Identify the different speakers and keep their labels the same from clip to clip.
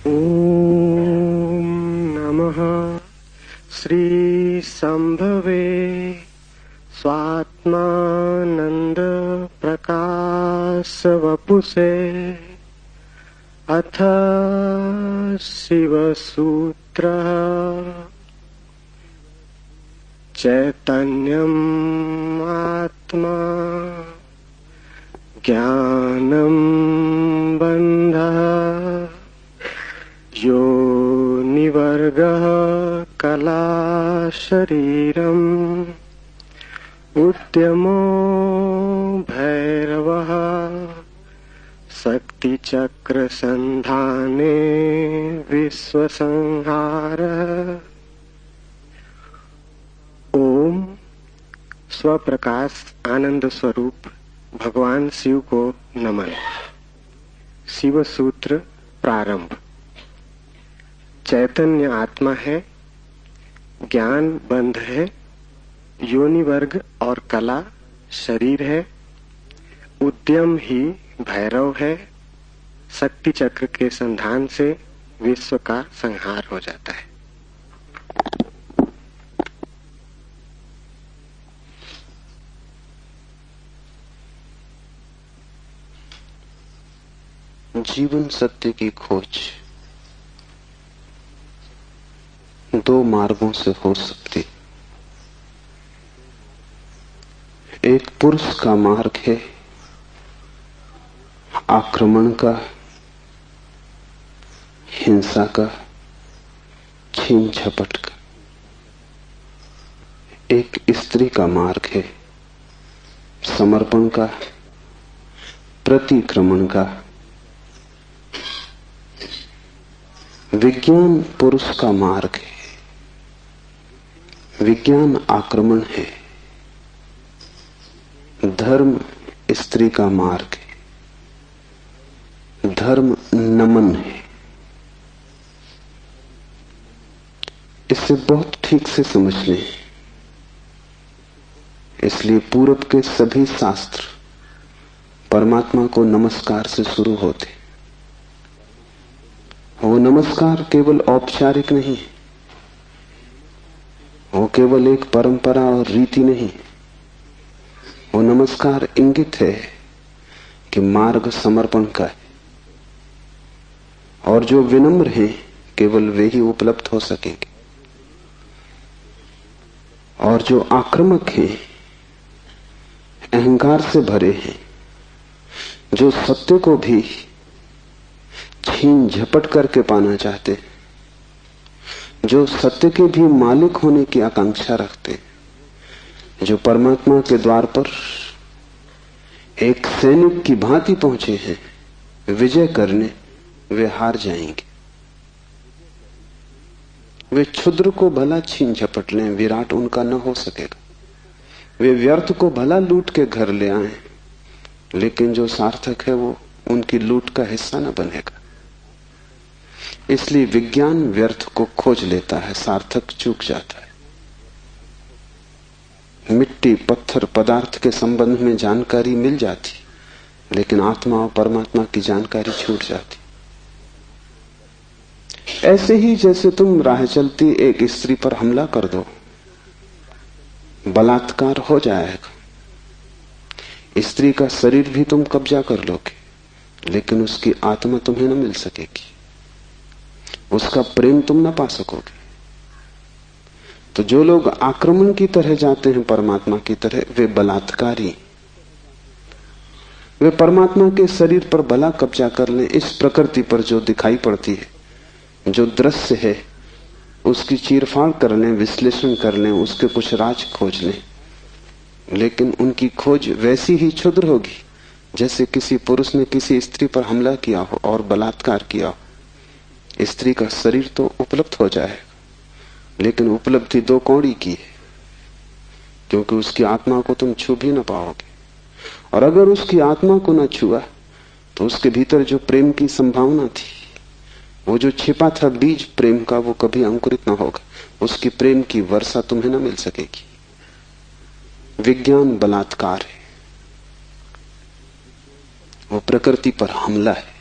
Speaker 1: ॐ नमः श्री संभवे स्वात्मानंद प्रकाश वपुषे अथ शिवसूत्र चैतन्यम् आत्मा ज्ञानं बन्धः योनिवर्गः कला शरीरम् उद्यमो भैरवः शक्तिचक्र संधाने विश्वसंहारः। ओम स्वप्रकाश आनंद स्वरूप भगवान शिव को नमन। शिव सूत्र प्रारंभ। चैतन्य आत्मा है, ज्ञान बंध है, योनि वर्ग और कला शरीर है, उद्यम ही भैरव है, शक्ति चक्र के संधान से विश्व का संहार हो जाता है।
Speaker 2: जीवन सत्य की खोज दो मार्गों से हो सकती। एक पुरुष का मार्ग है आक्रमण का, हिंसा का, छीन झपट का। एक स्त्री का मार्ग है समर्पण का, प्रतिक्रमण का। विज्ञान पुरुष का मार्ग है, विज्ञान आक्रमण है। धर्म स्त्री का मार्ग है, धर्म नमन है। इसे बहुत ठीक से समझ लें। इसलिए पूरब के सभी शास्त्र परमात्मा को नमस्कार से शुरू होते। वो नमस्कार केवल औपचारिक नहीं, वो केवल एक परंपरा और रीति नहीं। वो नमस्कार इंगित है कि मार्ग समर्पण का है, और जो विनम्र हैं केवल वे ही उपलब्ध हो सकेंगे, और जो आक्रामक हैं, अहंकार से भरे हैं, जो सत्य को भी छीन झपट करके पाना चाहते, जो सत्य के भी मालिक होने की आकांक्षा रखते, जो परमात्मा के द्वार पर एक सैनिक की भांति पहुंचे हैं विजय करने, वे हार जाएंगे। वे क्षुद्र को भला छीन झपट लें, विराट उनका न हो सकेगा। वे व्यर्थ को भला लूट के घर ले आए, लेकिन जो सार्थक है वो उनकी लूट का हिस्सा न बनेगा। इसलिए विज्ञान व्यर्थ को खोज लेता है, सार्थक चूक जाता है। मिट्टी, पत्थर, पदार्थ के संबंध में जानकारी मिल जाती, लेकिन आत्मा और परमात्मा की जानकारी छूट जाती। ऐसे ही जैसे तुम राह चलती एक स्त्री पर हमला कर दो, बलात्कार हो जाएगा। स्त्री का शरीर भी तुम कब्जा कर लोगे, लेकिन उसकी आत्मा तुम्हें न मिल सकेगी, उसका प्रेम तुम न पा सकोगे। तो जो लोग आक्रमण की तरह जाते हैं परमात्मा की तरह, वे बलात्कारी। वे परमात्मा के शरीर पर भला कब्जा कर लें, इस प्रकृति पर जो दिखाई पड़ती है, जो दृश्य है, उसकी चीरफाड़ कर लें, विश्लेषण कर लें, उसके कुछ राज खोज लें, लेकिन उनकी खोज वैसी ही क्षुद्र होगी जैसे किसी पुरुष ने किसी स्त्री पर हमला किया हो और बलात्कार किया हो। स्त्री का शरीर तो उपलब्ध हो जाएगा, लेकिन उपलब्धि दो कौड़ी की है, क्योंकि उसकी आत्मा को तुम छू भी न पाओगे। और अगर उसकी आत्मा को न छुआ तो उसके भीतर जो प्रेम की संभावना थी, वो जो छिपा था बीज प्रेम का, वो कभी अंकुरित न होगा। उसकी प्रेम की वर्षा तुम्हें न मिल सकेगी। विज्ञान बलात्कार है, वो प्रकृति पर हमला है।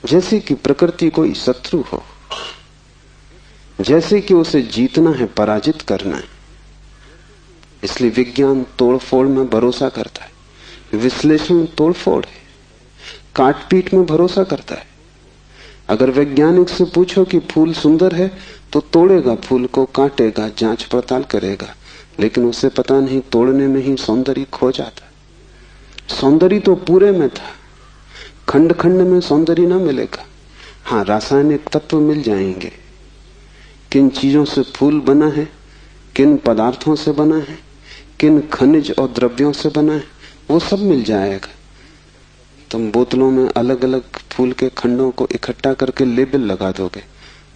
Speaker 2: जैसे कि प्रकृति कोई शत्रु हो, जैसे कि उसे जीतना है, पराजित करना है। इसलिए विज्ञान तोड़फोड़ में भरोसा करता है, विश्लेषण तोड़फोड़ है, काटपीट में भरोसा करता है। अगर वैज्ञानिक से पूछो कि फूल सुंदर है तो तोड़ेगा फूल को, काटेगा, जांच पड़ताल करेगा, लेकिन उसे पता नहीं तोड़ने में ही सौंदर्य खो जाता। सौंदर्य तो पूरे में था, खंड खंड में सौंदर्य ना मिलेगा। हाँ, रासायनिक तत्व मिल जाएंगे, किन चीजों से फूल बना है, किन पदार्थों से बना है, किन खनिज और द्रव्यों से बना है, वो सब मिल जाएगा। तुम बोतलों में अलग अलग फूल के खंडों को इकट्ठा करके लेबल लगा दोगे,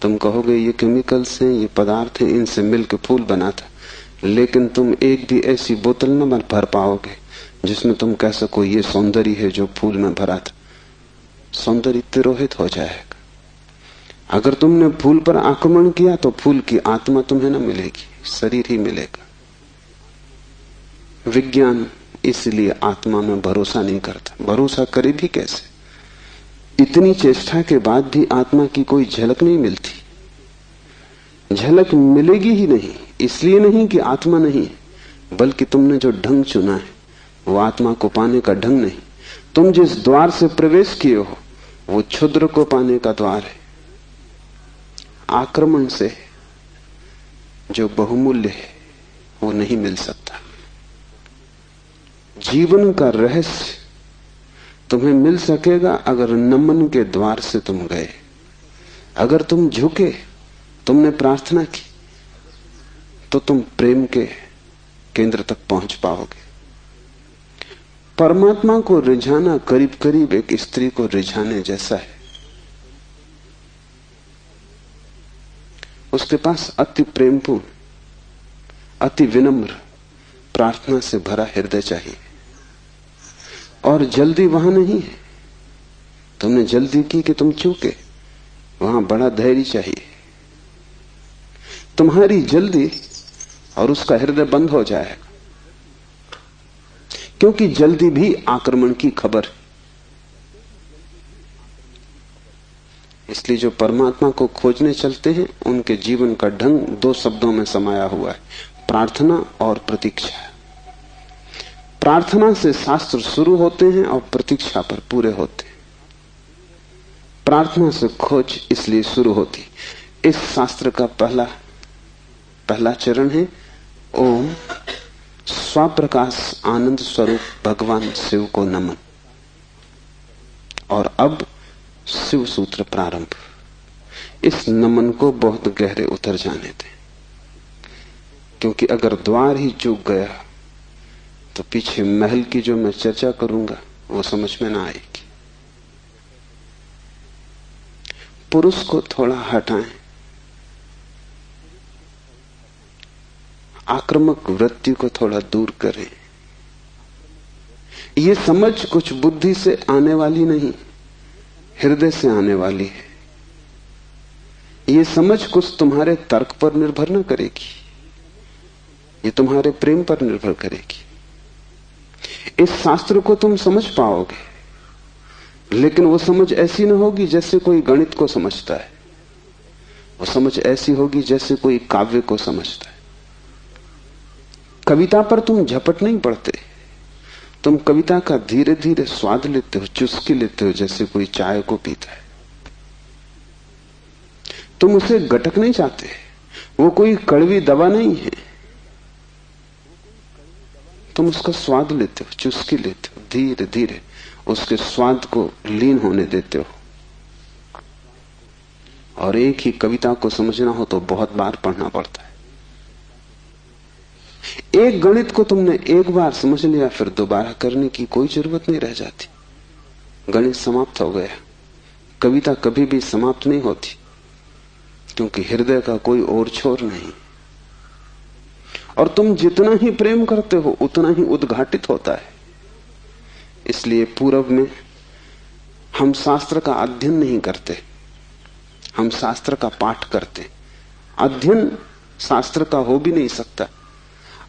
Speaker 2: तुम कहोगे ये केमिकल्स हैं, ये पदार्थ हैं, इनसे मिलकर फूल बना था, लेकिन तुम एक भी ऐसी बोतल न भर पाओगे जिसमें तुम कह सको ये सौंदर्य है जो फूल में भरा था। सौंदर्य तिरोहित हो जाएगा। अगर तुमने फूल पर आक्रमण किया तो फूल की आत्मा तुम्हें न मिलेगी, शरीर ही मिलेगा। विज्ञान इसलिए आत्मा में भरोसा नहीं करता। भरोसा करे भी कैसे? इतनी चेष्टा के बाद भी आत्मा की कोई झलक नहीं मिलती। झलक मिलेगी ही नहीं, इसलिए नहीं कि आत्मा नहीं है, बल्कि तुमने जो ढंग चुना है वो आत्मा को पाने का ढंग नहीं। तुम जिस द्वार से प्रवेश किए हो वो क्षुद्र को पाने का द्वार है। आक्रमण से जो बहुमूल्य है वो नहीं मिल सकता। जीवन का रहस्य तुम्हें मिल सकेगा अगर नमन के द्वार से तुम गए, अगर तुम झुके, तुमने प्रार्थना की, तो तुम प्रेम के केंद्र तक पहुंच पाओगे। परमात्मा को रिझाना करीब करीब एक स्त्री को रिझाने जैसा है। उसके पास अति प्रेमपूर्ण, अति विनम्र, प्रार्थना से भरा हृदय चाहिए। और जल्दी वहां नहीं है। तुमने जल्दी की कि तुम चूके, वहां बड़ा धैर्य चाहिए। तुम्हारी जल्दी और उसका हृदय बंद हो जाएगा, क्योंकि जल्दी भी आक्रमण की खबर है। इसलिए जो परमात्मा को खोजने चलते हैं उनके जीवन का ढंग दो शब्दों में समाया हुआ है, प्रार्थना और प्रतीक्षा। प्रार्थना से शास्त्र शुरू होते हैं और प्रतीक्षा पर पूरे होते हैं। प्रार्थना से खोज इसलिए शुरू होती। इस शास्त्र का पहला चरण है ओम स्वप्रकाश आनंद स्वरूप भगवान शिव को नमन। और अब शिव सूत्र प्रारंभ। इस नमन को बहुत गहरे उतर जाने दें, क्योंकि अगर द्वार ही चूक गया तो पीछे महल की जो मैं चर्चा करूंगा वो समझ में ना आएगी। पुरुष को थोड़ा हटाएं, आक्रामक वृत्ति को थोड़ा दूर करें। ये समझ कुछ बुद्धि से आने वाली नहीं, हृदय से आने वाली है। ये समझ कुछ तुम्हारे तर्क पर निर्भर न करेगी, ये तुम्हारे प्रेम पर निर्भर करेगी। इस शास्त्र को तुम समझ पाओगे, लेकिन वो समझ ऐसी न होगी जैसे कोई गणित को समझता है। वो समझ ऐसी होगी जैसे कोई काव्य को समझता है। कविता पर तुम झपट नहीं पड़ते, तुम कविता का धीरे धीरे स्वाद लेते हो, चुस्की लेते हो, जैसे कोई चाय को पीता है। तुम उसे गटक नहीं चाहते, वो कोई कड़वी दवा नहीं है। तुम उसका स्वाद लेते हो, चुस्की लेते हो, धीरे धीरे उसके स्वाद को लीन होने देते हो। और एक ही कविता को समझना हो तो बहुत बार पढ़ना पड़ता है। एक गणित को तुमने एक बार समझ लिया, फिर दोबारा करने की कोई जरूरत नहीं रह जाती। गणित समाप्त हो गया। कविता कभी भी समाप्त नहीं होती, क्योंकि हृदय का कोई और छोर नहीं। और तुम जितना ही प्रेम करते हो उतना ही उद्घाटित होता है। इसलिए पूर्व में हम शास्त्र का अध्ययन नहीं करते, हम शास्त्र का पाठ करते। अध्ययन शास्त्र का हो भी नहीं सकता।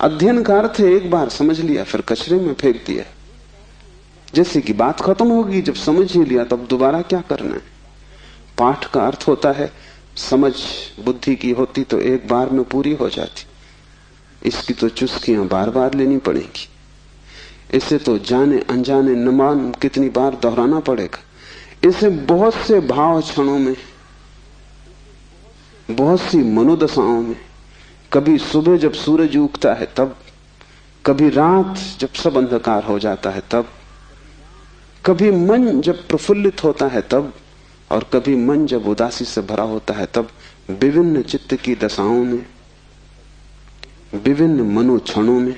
Speaker 2: अध्ययन का अर्थ है एक बार समझ लिया फिर कचरे में फेंक दिया। जैसे कि बात खत्म होगी, जब समझ ही लिया तब दोबारा क्या करना है। पाठ का अर्थ होता है समझ बुद्धि की होती तो एक बार में पूरी हो जाती, इसकी तो चुस्कियां बार बार लेनी पड़ेंगी। इसे तो जाने अनजाने न मान कितनी बार दोहराना पड़ेगा। इसे बहुत से भाव क्षणों में, बहुत सी मनोदशाओं में, कभी सुबह जब सूरज उगता है तब, कभी रात जब सब अंधकार हो जाता है तब, कभी मन जब प्रफुल्लित होता है तब, और कभी मन जब उदासी से भरा होता है तब, विभिन्न चित्त की दशाओं में, विभिन्न मनोक्षणों में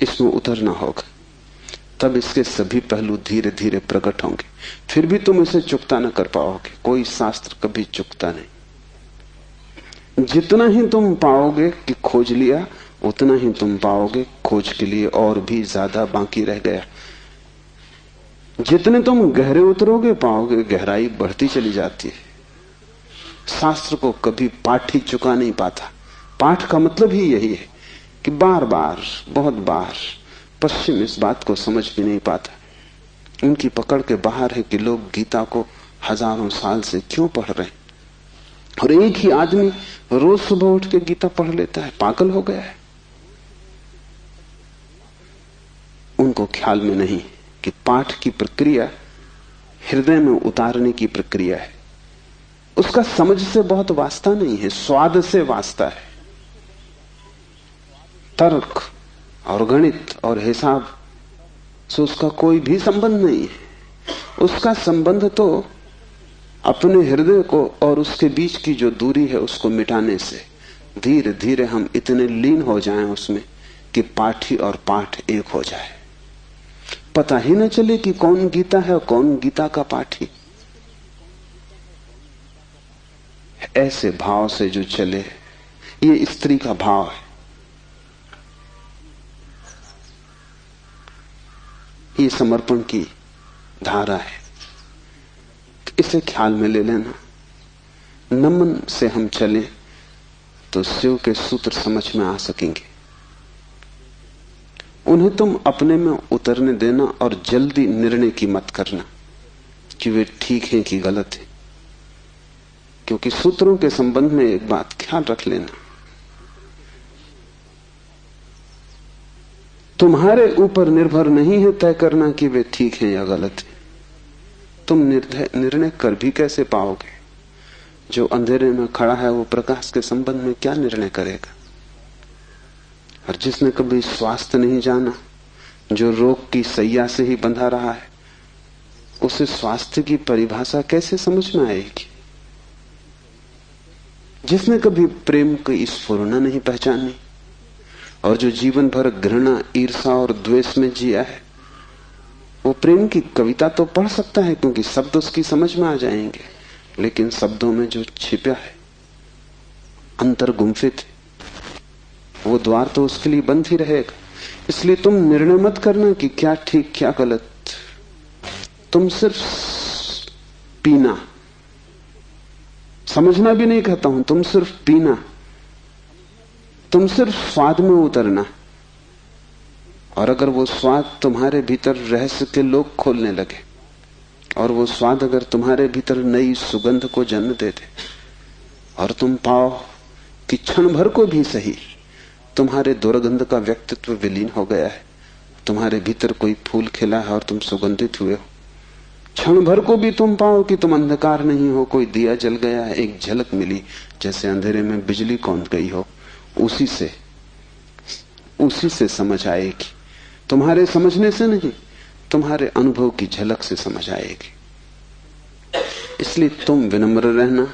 Speaker 2: इसमें उतरना होगा। तब इसके सभी पहलू धीरे धीरे प्रकट होंगे। फिर भी तुम इसे चुकता न कर पाओगे। कोई शास्त्र कभी चुकता नहीं। जितना ही तुम पाओगे कि खोज लिया, उतना ही तुम पाओगे खोज के लिए और भी ज्यादा बाकी रह गया। जितने तुम गहरे उतरोगे पाओगे गहराई बढ़ती चली जाती है। शास्त्र को कभी पाठ ही चुका नहीं पाता। पाठ का मतलब ही यही है कि बार बार, बहुत बार। पश्चिम इस बात को समझ भी नहीं पाता। उनकी पकड़ के बाहर है कि लोग गीता को हजारों साल से क्यों पढ़ रहे हैं, और एक ही आदमी रोज सुबह उठ के गीता पढ़ लेता है। पागल हो गया है। उनको ख्याल में नहीं कि पाठ की प्रक्रिया हृदय में उतारने की प्रक्रिया है। उसका समझ से बहुत वास्ता नहीं है, स्वाद से वास्ता है। तर्क और गणित और हिसाब से उसका कोई भी संबंध नहीं है। उसका संबंध तो अपने हृदय को और उसके बीच की जो दूरी है उसको मिटाने से। धीरे धीरे हम इतने लीन हो जाएं उसमें कि पाठी और पाठ एक हो जाए। पता ही न चले कि कौन गीता है और कौन गीता का पाठी। ऐसे भाव से जो चले, ये स्त्री का भाव है। ये समर्पण की धारा है। इसे ख्याल में ले लेना। नमन से हम चलें तो शिव के सूत्र समझ में आ सकेंगे। उन्हें तुम अपने में उतरने देना और जल्दी निर्णय की मत करना कि वे ठीक हैं कि गलत हैं। क्योंकि सूत्रों के संबंध में एक बात ख्याल रख लेना, तुम्हारे ऊपर निर्भर नहीं है तय करना कि वे ठीक हैं या गलत हैं। तुम निर्णय कर भी कैसे पाओगे? जो अंधेरे में खड़ा है वो प्रकाश के संबंध में क्या निर्णय करेगा? और जिसने कभी स्वास्थ्य नहीं जाना, जो रोग की सैया से ही बंधा रहा है, उसे स्वास्थ्य की परिभाषा कैसे समझ में आएगी? जिसने कभी प्रेम की स्फुरना नहीं पहचानी और जो जीवन भर घृणा, ईर्षा और द्वेष में जिया है, वो प्रेम की कविता तो पढ़ सकता है क्योंकि शब्द उसकी समझ में आ जाएंगे, लेकिन शब्दों में जो छिपा है, अंतर गुम्फित है, वो द्वार तो उसके लिए बंद ही रहेगा। इसलिए तुम निर्णय मत करना कि क्या ठीक क्या गलत। तुम सिर्फ पीना, समझना भी नहीं कहता हूं, तुम सिर्फ पीना, तुम सिर्फ स्वाद में उतरना। और अगर वो स्वाद तुम्हारे भीतर रहस्य के लोग खोलने लगे और वो स्वाद अगर तुम्हारे भीतर नई सुगंध को जन्म दे दे और तुम पाओ कि क्षण भर को भी सही तुम्हारे दुर्गंध का व्यक्तित्व विलीन हो गया है, तुम्हारे भीतर कोई फूल खिला है और तुम सुगंधित हुए हो, क्षण भर को भी तुम पाओ कि तुम अंधकार नहीं हो, कोई दिया जल गया है, एक झलक मिली जैसे अंधेरे में बिजली कौंध गई हो, उसी से समझ आएगी। तुम्हारे समझने से नहीं, तुम्हारे अनुभव की झलक से समझ आएगी। इसलिए तुम विनम्र रहना।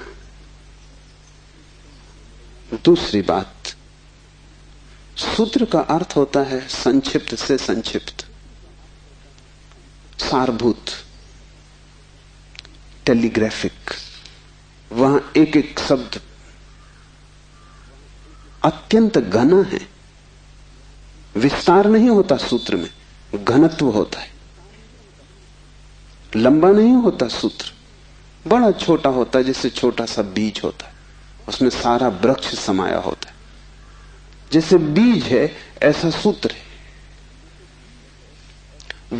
Speaker 2: दूसरी बात, सूत्र का अर्थ होता है संक्षिप्त से संक्षिप्त, सारभूत, टेलीग्राफिक। वहां एक एक शब्द अत्यंत घना है। विस्तार नहीं होता सूत्र में, घनत्व होता है। लंबा नहीं होता सूत्र, बड़ा छोटा होता है, जैसे छोटा सा बीज होता है, उसमें सारा वृक्ष समाया होता है। जैसे बीज है ऐसा सूत्र है।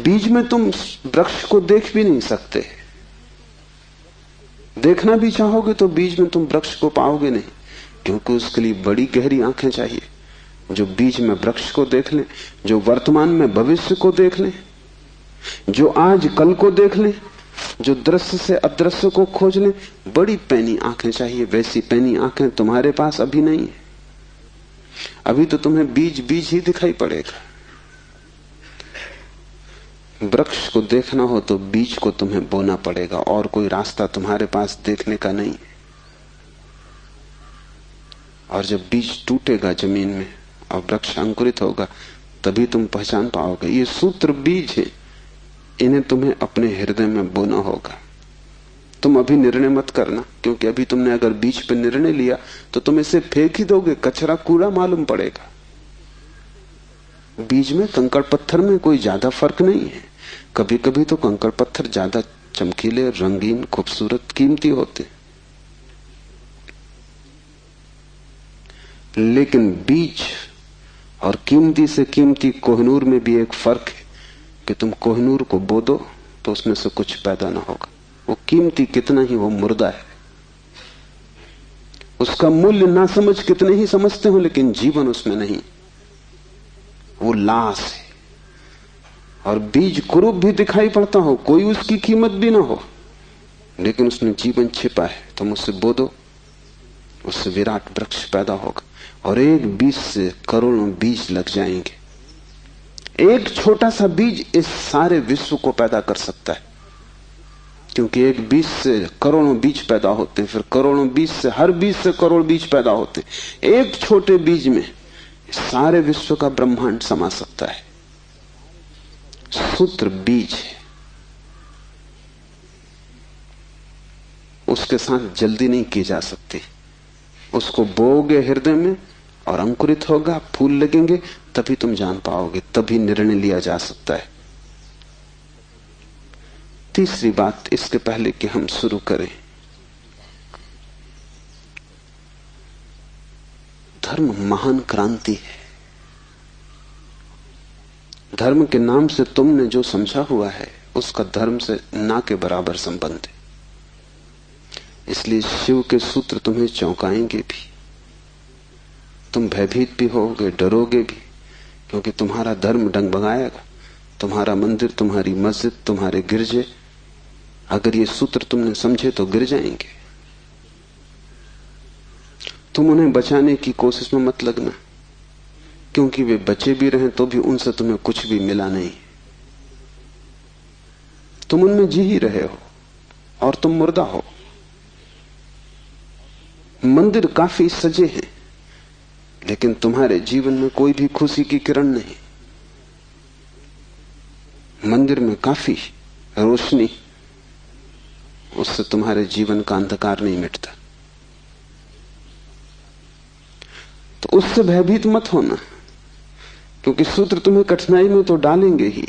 Speaker 2: बीज में तुम वृक्ष को देख भी नहीं सकते। देखना भी चाहोगे तो बीज में तुम वृक्ष को पाओगे नहीं, क्योंकि उसके लिए बड़ी गहरी आंखें चाहिए जो बीज में वृक्ष को देख ले, जो वर्तमान में भविष्य को देख ले, जो आज कल को देख ले, जो दृश्य से अदृश्य को खोज ले। बड़ी पैनी आंखें चाहिए। वैसी पैनी आंखें तुम्हारे पास अभी नहीं है। अभी तो तुम्हें बीज बीज ही दिखाई पड़ेगा। वृक्ष को देखना हो तो बीज को तुम्हें बोना पड़ेगा, और कोई रास्ता तुम्हारे पास देखने का नहीं। और जब बीज टूटेगा जमीन में और वृक्ष अंकुरित होगा, तभी तुम पहचान पाओगे। ये सूत्र बीज है, इन्हें तुम्हें अपने हृदय में बोना होगा। तुम अभी निर्णय मत करना, क्योंकि अभी तुमने अगर बीज पर निर्णय लिया तो तुम इसे फेंक ही दोगे, कचरा कूड़ा मालूम पड़ेगा। बीज में कंकड़ पत्थर में कोई ज्यादा फर्क नहीं है। कभी कभी तो कंकड़ पत्थर ज्यादा चमकीले, रंगीन, खूबसूरत, कीमती होते, लेकिन बीज और कीमती से कीमती कोहिनूर में भी एक फर्क है कि तुम कोहिनूर को बो दो तो उसमें से कुछ पैदा ना होगा। वो कीमती कितना ही, वो मुर्दा है। उसका मूल्य ना समझ कितने ही समझते हो, लेकिन जीवन उसमें नहीं, वो लाश है। और बीज कुरूप भी दिखाई पड़ता हो, कोई उसकी कीमत भी ना हो, लेकिन उसमें जीवन छिपा है। तुम उससे बो दो, उससे विराट वृक्ष पैदा होगा। और एक बीज से करोड़ों बीज लग जाएंगे। एक छोटा सा बीज इस सारे विश्व को पैदा कर सकता है, क्योंकि एक बीज से करोड़ों बीज पैदा होते हैं, फिर करोड़ों बीज से, हर बीज से करोड़ बीज पैदा होते हैं। एक छोटे बीज में सारे विश्व का ब्रह्मांड समा सकता है। सूत्र बीज है, उसके साथ जल्दी नहीं की जा सकती। उसको बोओगे हृदय में और अंकुरित होगा, फूल लगेंगे, तभी तुम जान पाओगे, तभी निर्णय लिया जा सकता है। तीसरी बात, इसके पहले कि हम शुरू करें, धर्म महान क्रांति है। धर्म के नाम से तुमने जो समझा हुआ है उसका धर्म से ना के बराबर संबंध है। इसलिए शिव के सूत्र तुम्हें चौंकाएंगे भी, तुम भयभीत भी होगे, डरोगे भी, क्योंकि तुम्हारा धर्म डगमगाएगा। तुम्हारा मंदिर, तुम्हारी मस्जिद, तुम्हारे गिरजे, अगर ये सूत्र तुमने समझे तो गिर जाएंगे। तुम उन्हें बचाने की कोशिश में मत लगना, क्योंकि वे बचे भी रहे तो भी उनसे तुम्हें कुछ भी मिला नहीं। तुम उनमें जी ही रहे हो और तुम मुर्दा हो। मंदिर काफी सजे हैं, लेकिन तुम्हारे जीवन में कोई भी खुशी की किरण नहीं। मंदिर में काफी रोशनी, उससे तुम्हारे जीवन का अंधकार नहीं मिटता। तो उससे भयभीत मत होना, क्योंकि सूत्र तुम्हें कठिनाई में तो डालेंगे ही,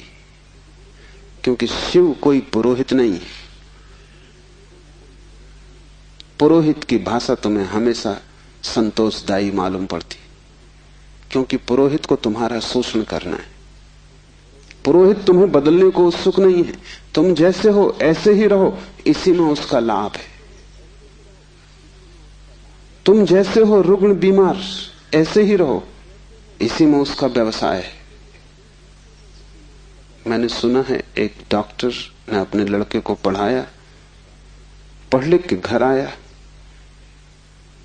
Speaker 2: क्योंकि शिव कोई पुरोहित नहीं है। पुरोहित की भाषा तुम्हें हमेशा संतोषदायी मालूम पड़ती, क्योंकि पुरोहित को तुम्हारा शोषण करना है। पुरोहित तुम्हें बदलने को उत्सुक नहीं है। तुम जैसे हो ऐसे ही रहो, इसी में उसका लाभ है। तुम जैसे हो रुग्ण बीमार, ऐसे ही रहो, इसी में उसका व्यवसाय है। मैंने सुना है एक डॉक्टर ने अपने लड़के को पढ़ाया, पढ़ लिख के घर आया,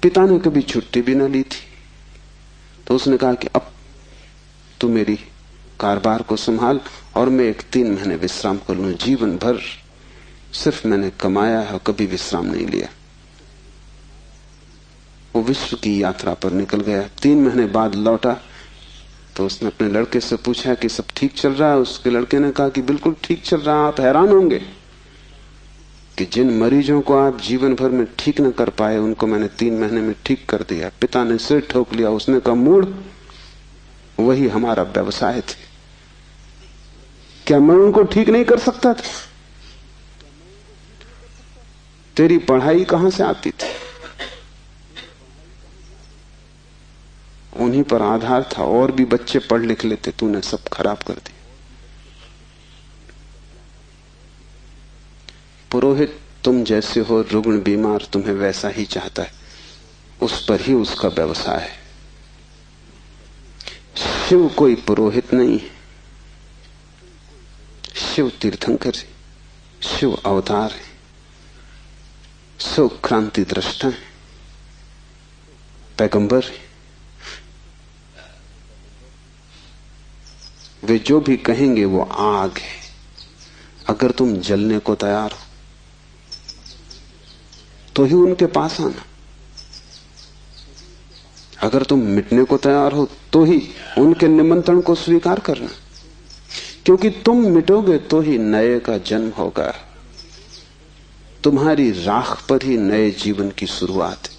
Speaker 2: पिता ने कभी छुट्टी भी न ली थी, तो उसने कहा कि अब तू मेरी कारोबार को संभाल और मैं 3 महीने विश्राम कर लूं। जीवन भर सिर्फ मैंने कमाया है, कभी विश्राम नहीं लिया। वो विश्व की यात्रा पर निकल गया। 3 महीने बाद लौटा तो उसने अपने लड़के से पूछा कि सब ठीक चल रहा है। उसके लड़के ने कहा कि बिल्कुल ठीक चल रहा है। आप हैरान होंगे कि जिन मरीजों को आप जीवन भर में ठीक न कर पाए, उनको मैंने 3 महीने में ठीक कर दिया। पिता ने सिर ठोक लिया। उसने कहा, मूढ़, वही हमारा व्यवसाय थे। क्या मैं उनको ठीक नहीं कर सकता था? तेरी पढ़ाई कहां से आती थी? उन्हीं पर आधार था, और भी बच्चे पढ़ लिख लेते, तूने सब खराब कर दिया। पुरोहित तुम जैसे हो रुग्ण बीमार तुम्हें वैसा ही चाहता है, उस पर ही उसका व्यवसाय है। शिव कोई पुरोहित नहीं है, शिव तीर्थंकर है, शिव अवतार है, शिव क्रांति दृष्टा है, पैगंबर है। वे जो भी कहेंगे वो आग है। अगर तुम जलने को तैयार हो तो ही उनके पास आना, अगर तुम मिटने को तैयार हो तो ही उनके निमंत्रण को स्वीकार करना, क्योंकि तुम मिटोगे तो ही नए का जन्म होगा। तुम्हारी राख पर ही नए जीवन की शुरुआत है।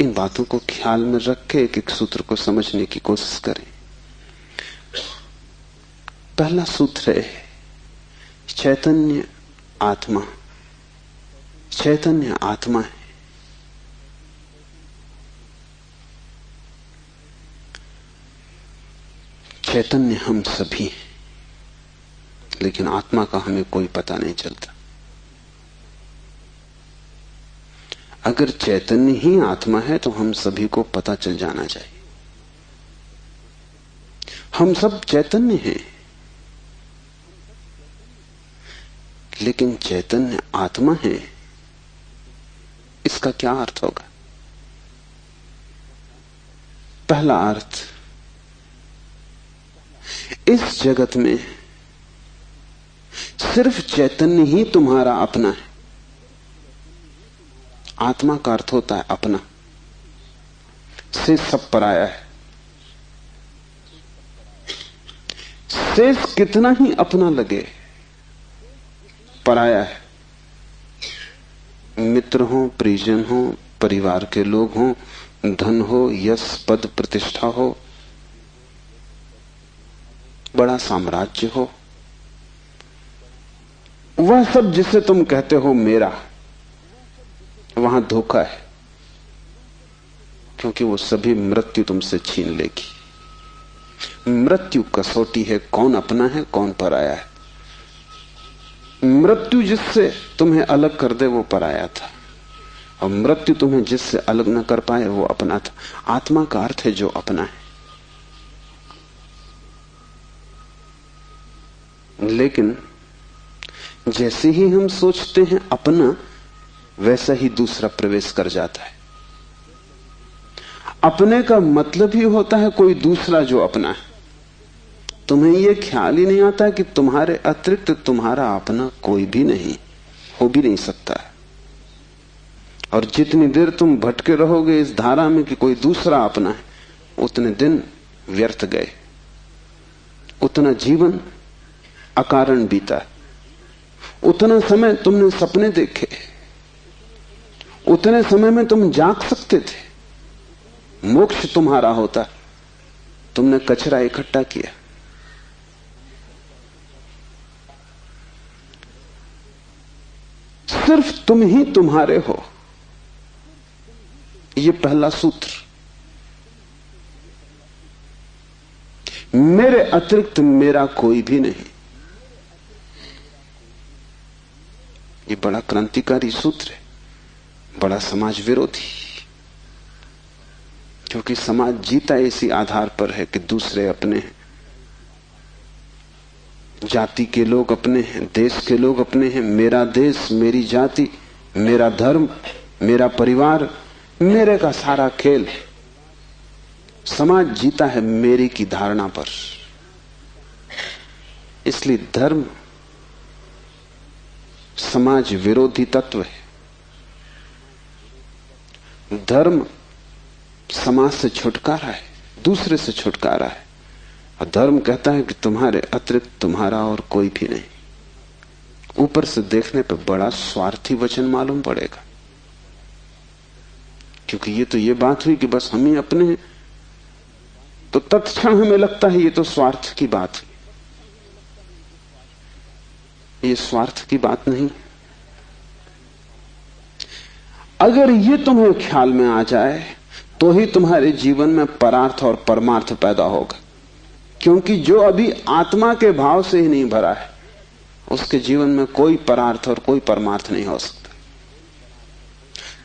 Speaker 2: इन बातों को ख्याल में रख के एक एक सूत्र को समझने की कोशिश करें। पहला सूत्र है चैतन्य आत्मा। चैतन्य आत्मा है। चैतन्य हम सभी हैं, लेकिन आत्मा का हमें कोई पता नहीं चलता। अगर चैतन्य ही आत्मा है तो हम सभी को पता चल जाना चाहिए। हम सब चैतन्य हैं, लेकिन चैतन्य आत्मा है, इसका क्या अर्थ होगा? पहला अर्थ, इस जगत में सिर्फ चैतन्य ही तुम्हारा अपना है। आत्मा का अर्थ होता है अपना, से सब पराया है। शेष कितना ही अपना लगे, पराया है। मित्र हो, परिजन हो, परिवार के लोग हो, धन हो, यश पद प्रतिष्ठा हो, बड़ा साम्राज्य हो, वह सब जिसे तुम कहते हो मेरा, वहां धोखा है, क्योंकि वो सभी मृत्यु तुमसे छीन लेगी। मृत्यु कसौटी है, कौन अपना है कौन पराया है। मृत्यु जिससे तुम्हें अलग कर दे वो पराया था, और मृत्यु तुम्हें जिससे अलग न कर पाए वो अपना था। आत्मा का अर्थ है जो अपना है। लेकिन जैसे ही हम सोचते हैं अपना, वैसा ही दूसरा प्रवेश कर जाता है। अपने का मतलब ही होता है कोई दूसरा जो अपना है। तुम्हें यह ख्याल ही नहीं आता कि तुम्हारे अतिरिक्त तुम्हारा अपना कोई भी नहीं, हो भी नहीं सकता है। और जितनी देर तुम भटके रहोगे इस धारा में कि कोई दूसरा अपना है, उतने दिन व्यर्थ गए, उतना जीवन अकारण बीता। उतना समय तुमने सपने देखे, उतने समय में तुम जाग सकते थे, मोक्ष तुम्हारा होता। तुमने कचरा इकट्ठा किया। सिर्फ तुम ही तुम्हारे हो, यह पहला सूत्र। मेरे अतिरिक्त मेरा कोई भी नहीं। यह बड़ा क्रांतिकारी सूत्र है, बड़ा समाज विरोधी, क्योंकि समाज जीता इसी आधार पर है कि दूसरे अपने हैं, जाति के लोग अपने हैं, देश के लोग अपने हैं। मेरा देश, मेरी जाति, मेरा धर्म, मेरा परिवार, मेरे का सारा खेल। समाज जीता है मेरी की धारणा पर। इसलिए धर्म समाज विरोधी तत्व है। धर्म समाज से छुटकारा है, दूसरे से छुटकारा है। और धर्म कहता है कि तुम्हारे अतिरिक्त तुम्हारा और कोई भी नहीं। ऊपर से देखने पर बड़ा स्वार्थी वचन मालूम पड़ेगा, क्योंकि ये तो ये बात हुई कि बस हम ही अपने हैं, तो तत्क्षण हमें लगता है ये तो स्वार्थ की बात हुई। ये स्वार्थ की बात नहीं। अगर ये तुम्हें ख्याल में आ जाए तो ही तुम्हारे जीवन में परार्थ और परमार्थ पैदा होगा, क्योंकि जो अभी आत्मा के भाव से ही नहीं भरा है उसके जीवन में कोई परार्थ और कोई परमार्थ नहीं हो सकता।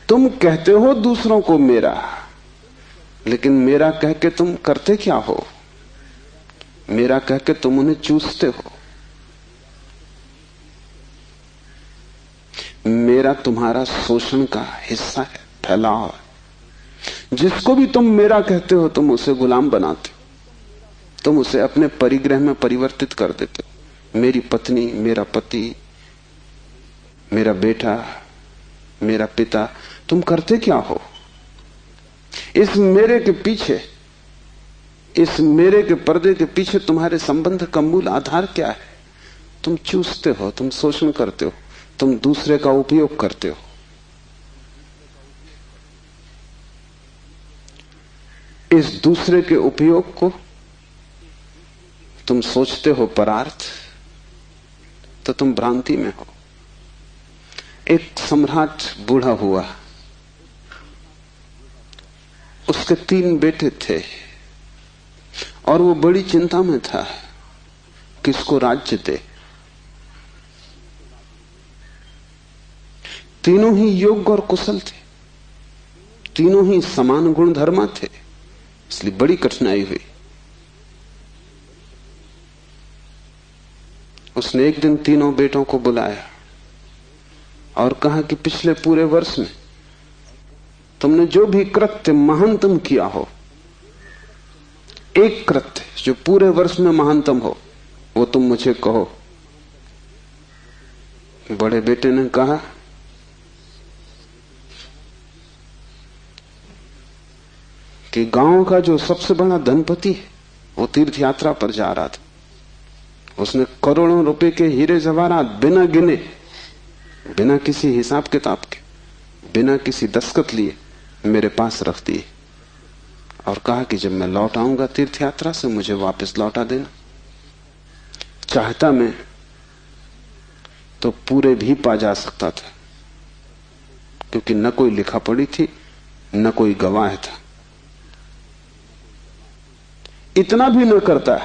Speaker 2: तुम कहते हो दूसरों को मेरा, लेकिन मेरा कह के तुम करते क्या हो? मेरा कह के तुम उन्हें चूसते हो। मेरा तुम्हारा शोषण का हिस्सा है, फैलाव है। जिसको भी तुम मेरा कहते हो तुम उसे गुलाम बनाते हो, तुम उसे अपने परिग्रह में परिवर्तित कर देते हो। मेरी पत्नी, मेरा पति, मेरा बेटा, मेरा पिता, तुम करते क्या हो? इस मेरे के पीछे, इस मेरे के पर्दे के पीछे तुम्हारे संबंध का मूल आधार क्या है? तुम चूसते हो, तुम शोषण करते हो, तुम दूसरे का उपयोग करते हो। इस दूसरे के उपयोग को तुम सोचते हो परार्थ, तो तुम भ्रांति में हो। एक सम्राट बूढ़ा हुआ, उसके 3 बेटे थे और वो बड़ी चिंता में था किसको राज्य दे। तीनों ही योग्य और कुशल थे, तीनों ही समान गुण धर्मा थे, इसलिए बड़ी कठिनाई हुई। उसने एक दिन तीनों बेटों को बुलाया और कहा कि पिछले पूरे वर्ष में तुमने जो भी कृत्य महानतम किया हो, एक कृत्य जो पूरे वर्ष में महानतम हो, वो तुम मुझे कहो। बड़े बेटे ने कहा कि गांव का जो सबसे बड़ा धनपति है वो तीर्थ यात्रा पर जा रहा था। उसने करोड़ों रुपए के हीरे जवाहरात बिना गिने, बिना किसी हिसाब किताब के, बिना किसी दस्तखत लिए मेरे पास रख दिए और कहा कि जब मैं लौट आऊंगा तीर्थ यात्रा से मुझे वापस लौटा देना। चाहता मैं तो पूरे भी पा जा सकता था, क्योंकि न कोई लिखा पड़ी थी, न कोई गवाह था। इतना भी न करता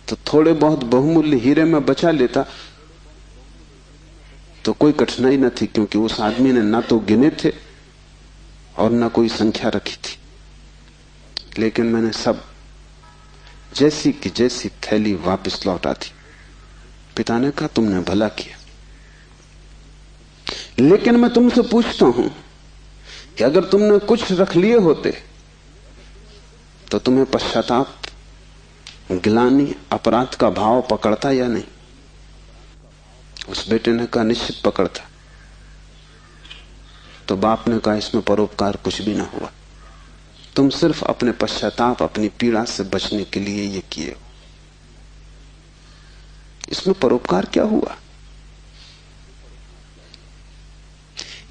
Speaker 2: तो थोड़े बहुत बहुमूल्य हीरे में बचा लेता तो कोई कठिनाई न थी, क्योंकि उस आदमी ने ना तो गिने थे और ना कोई संख्या रखी थी। लेकिन मैंने सब जैसी की जैसी थैली वापस लौटा दी। पिता ने कहा तुमने भला किया, लेकिन मैं तुमसे पूछता हूं कि अगर तुमने कुछ रख लिए होते तो तुम्हें पश्चाताप, गिलानी, अपराध का भाव पकड़ता या नहीं? उस बेटे ने कहा निश्चित पकड़ता। तो बाप ने कहा इसमें परोपकार कुछ भी ना हुआ, तुम सिर्फ अपने पश्चाताप, अपनी पीड़ा से बचने के लिए ये किए हो। इसमें परोपकार क्या हुआ?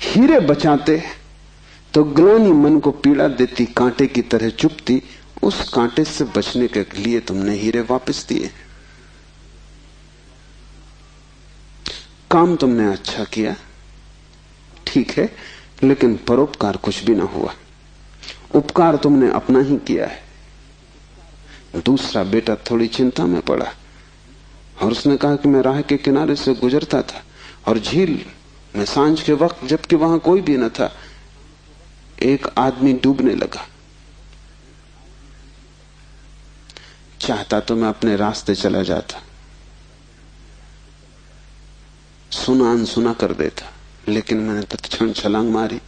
Speaker 2: हीरे बचाते तो ग्लानि मन को पीड़ा देती, कांटे की तरह चुभती, उस कांटे से बचने के लिए तुमने हीरे वापस दिए। काम तुमने अच्छा किया, ठीक है, लेकिन परोपकार कुछ भी ना हुआ। उपकार तुमने अपना ही किया है। दूसरा बेटा थोड़ी चिंता में पड़ा और उसने कहा कि मैं राह के किनारे से गुजरता था और झील में सांझ के वक्त, जबकि वहां कोई भी न था, एक आदमी डूबने लगा। चाहता तो मैं अपने रास्ते चला जाता, सुना अनसुना कर देता, लेकिन मैंने तत्क्षण छलांग मारी,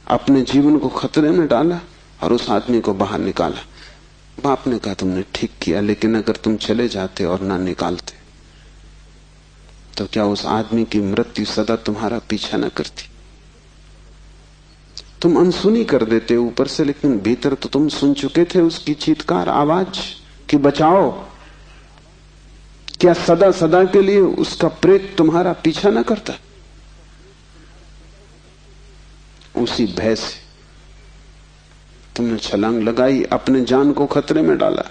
Speaker 2: अपने जीवन को खतरे में डाला और उस आदमी को बाहर निकाला। बाप ने कहा तुमने ठीक किया, लेकिन अगर तुम चले जाते और ना निकालते तो क्या उस आदमी की मृत्यु सदा तुम्हारा पीछा न करती? तुम अनसुनी कर देते ऊपर से, लेकिन भीतर तो तुम सुन चुके थे उसकी चीत्कार आवाज कि बचाओ। क्या सदा सदा के लिए उसका प्रेत तुम्हारा पीछा न करता? उसी भय से तुमने छलांग लगाई, अपने जान को खतरे में डाला,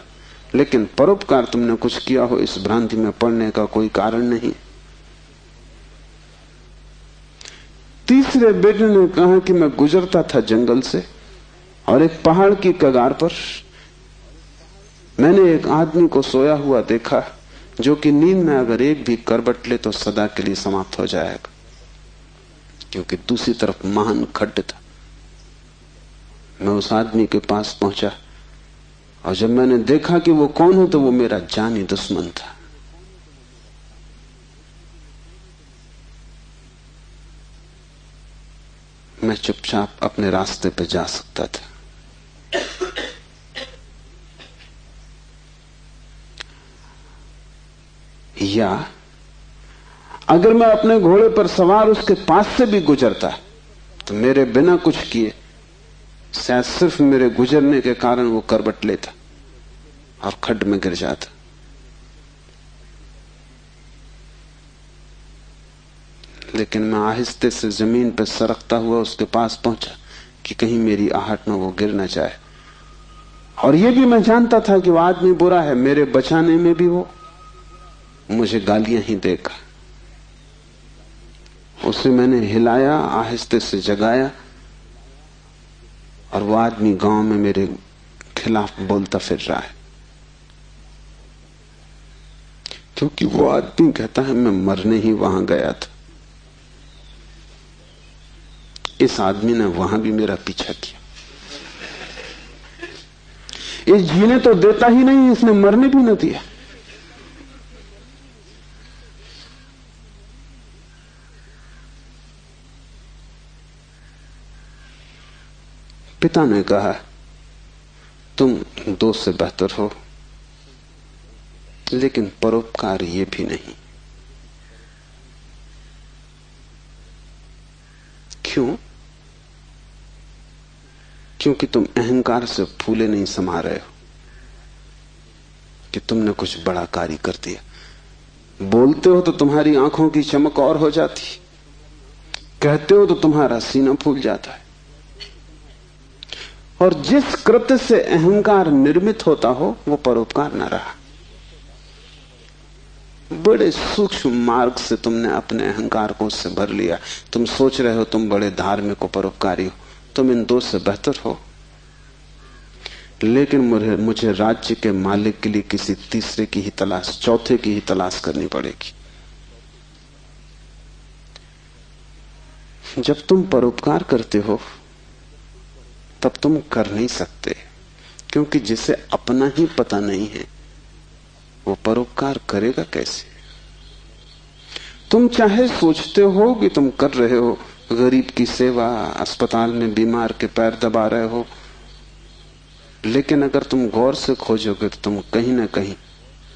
Speaker 2: लेकिन परोपकार तुमने कुछ किया हो इस भ्रांति में पड़ने का कोई कारण नहीं। तीसरे बेटे ने कहा कि मैं गुजरता था जंगल से और एक पहाड़ की कगार पर मैंने एक आदमी को सोया हुआ देखा जो कि नींद में अगर एक भी करवट ले तो सदा के लिए समाप्त हो जाएगा, क्योंकि दूसरी तरफ महान खड्ड था। मैं उस आदमी के पास पहुंचा और जब मैंने देखा कि वो कौन है तो वो मेरा जानी दुश्मन था। मैं चुपचाप अपने रास्ते पे जा सकता था। या अगर मैं अपने घोड़े पर सवार उसके पास से भी गुजरता तो मेरे बिना कुछ किए शायद सिर्फ मेरे गुजरने के कारण वो करवट लेता और खड्ड में गिर जाता। लेकिन मैं आहिस्ते से जमीन पर सरकता हुआ उसके पास पहुंचा कि कहीं मेरी आहट में वो गिर न जाए। और ये भी मैं जानता था कि वो आदमी बुरा है, मेरे बचाने में भी वो मुझे गालियां ही देगा। उसे मैंने हिलाया, आहिस्ते से जगाया, और वो आदमी गांव में मेरे खिलाफ बोलता फिर रहा है, क्योंकि वो आदमी कहता है मैं मरने ही वहां गया था। इस आदमी ने वहां भी मेरा पीछा किया। इस जीने तो देता ही नहीं, इसने मरने भी न दिया। पिता ने कहा तुम दोस्त से बेहतर हो, लेकिन परोपकार ये भी नहीं। क्यों? क्योंकि तुम अहंकार से फूले नहीं समा रहे हो कि तुमने कुछ बड़ा कार्य कर दिया। बोलते हो तो तुम्हारी आंखों की चमक और हो जाती, कहते हो तो तुम्हारा सीना फूल जाता है। और जिस कृत्य से अहंकार निर्मित होता हो वो परोपकार न रहा। बड़े सूक्ष्म मार्ग से तुमने अपने अहंकार को उससे भर लिया। तुम सोच रहे हो तुम बड़े धार्मिक हो, परोपकारी हो, तुम इन दो से बेहतर हो। लेकिन मुझे राज्य के मालिक के लिए किसी तीसरे की ही तलाश, चौथे की ही तलाश करनी पड़ेगी। जब तुम परोपकार करते हो तब तुम कर नहीं सकते, क्योंकि जिसे अपना ही पता नहीं है वो परोपकार करेगा कैसे? तुम चाहे सोचते हो कि तुम कर रहे हो गरीब की सेवा, अस्पताल में बीमार के पैर दबा रहे हो, लेकिन अगर तुम गौर से खोजोगे तो तुम कहीं ना कहीं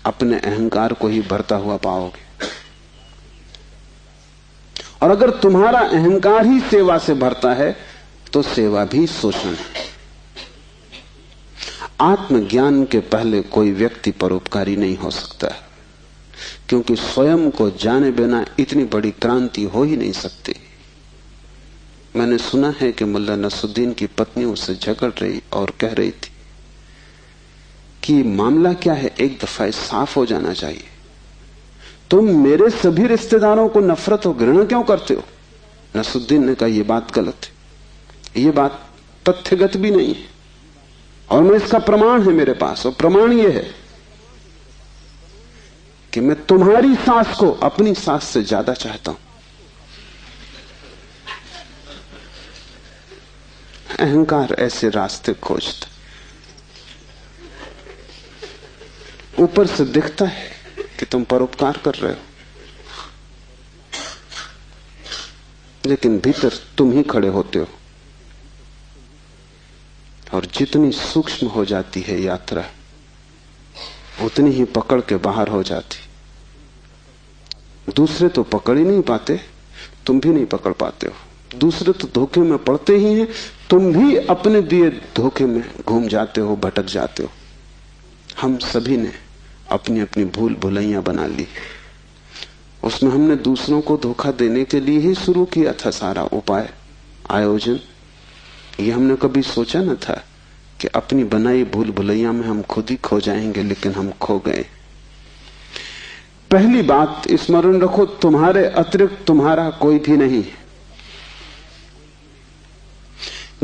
Speaker 2: अपने अहंकार को ही भरता हुआ पाओगे। और अगर तुम्हारा अहंकार ही सेवा से भरता है तो सेवा भी शोषण है। आत्मज्ञान के पहले कोई व्यक्ति परोपकारी नहीं हो सकता, क्योंकि स्वयं को जाने बिना इतनी बड़ी क्रांति हो ही नहीं सकती। मैंने सुना है कि मुल्ला नसरुद्दीन की पत्नी उससे झगड़ रही और कह रही थी कि मामला क्या है, एक दफा साफ हो जाना चाहिए। तुम मेरे सभी रिश्तेदारों को नफरत और घृणा क्यों करते हो? नसरुद्दीन ने कहा यह बात गलत है, ये बात तथ्यगत भी नहीं है, और मैं इसका प्रमाण है मेरे पास। और प्रमाण यह है कि मैं तुम्हारी सास को अपनी सास से ज्यादा चाहता हूं। अहंकार ऐसे रास्ते खोजता, ऊपर से दिखता है कि तुम परोपकार कर रहे हो, लेकिन भीतर तुम ही खड़े होते हो। और जितनी सूक्ष्म हो जाती है यात्रा, उतनी ही पकड़ के बाहर हो जाती। दूसरे तो पकड़ ही नहीं पाते, तुम भी नहीं पकड़ पाते हो। दूसरे तो धोखे में पड़ते ही हैं, तुम भी अपने दिए धोखे में घूम जाते हो, भटक जाते हो। हम सभी ने अपनी अपनी भूल भुलैया बना ली। उसमें हमने दूसरों को धोखा देने के लिए ही शुरू किया था सारा उपाय, आयोजन। ये हमने कभी सोचा न था कि अपनी बनाई भूल भुलैया में हम खुद ही खो जाएंगे, लेकिन हम खो गए। पहली बात स्मरण रखो, तुम्हारे अतिरिक्त तुम्हारा कोई भी नहीं है।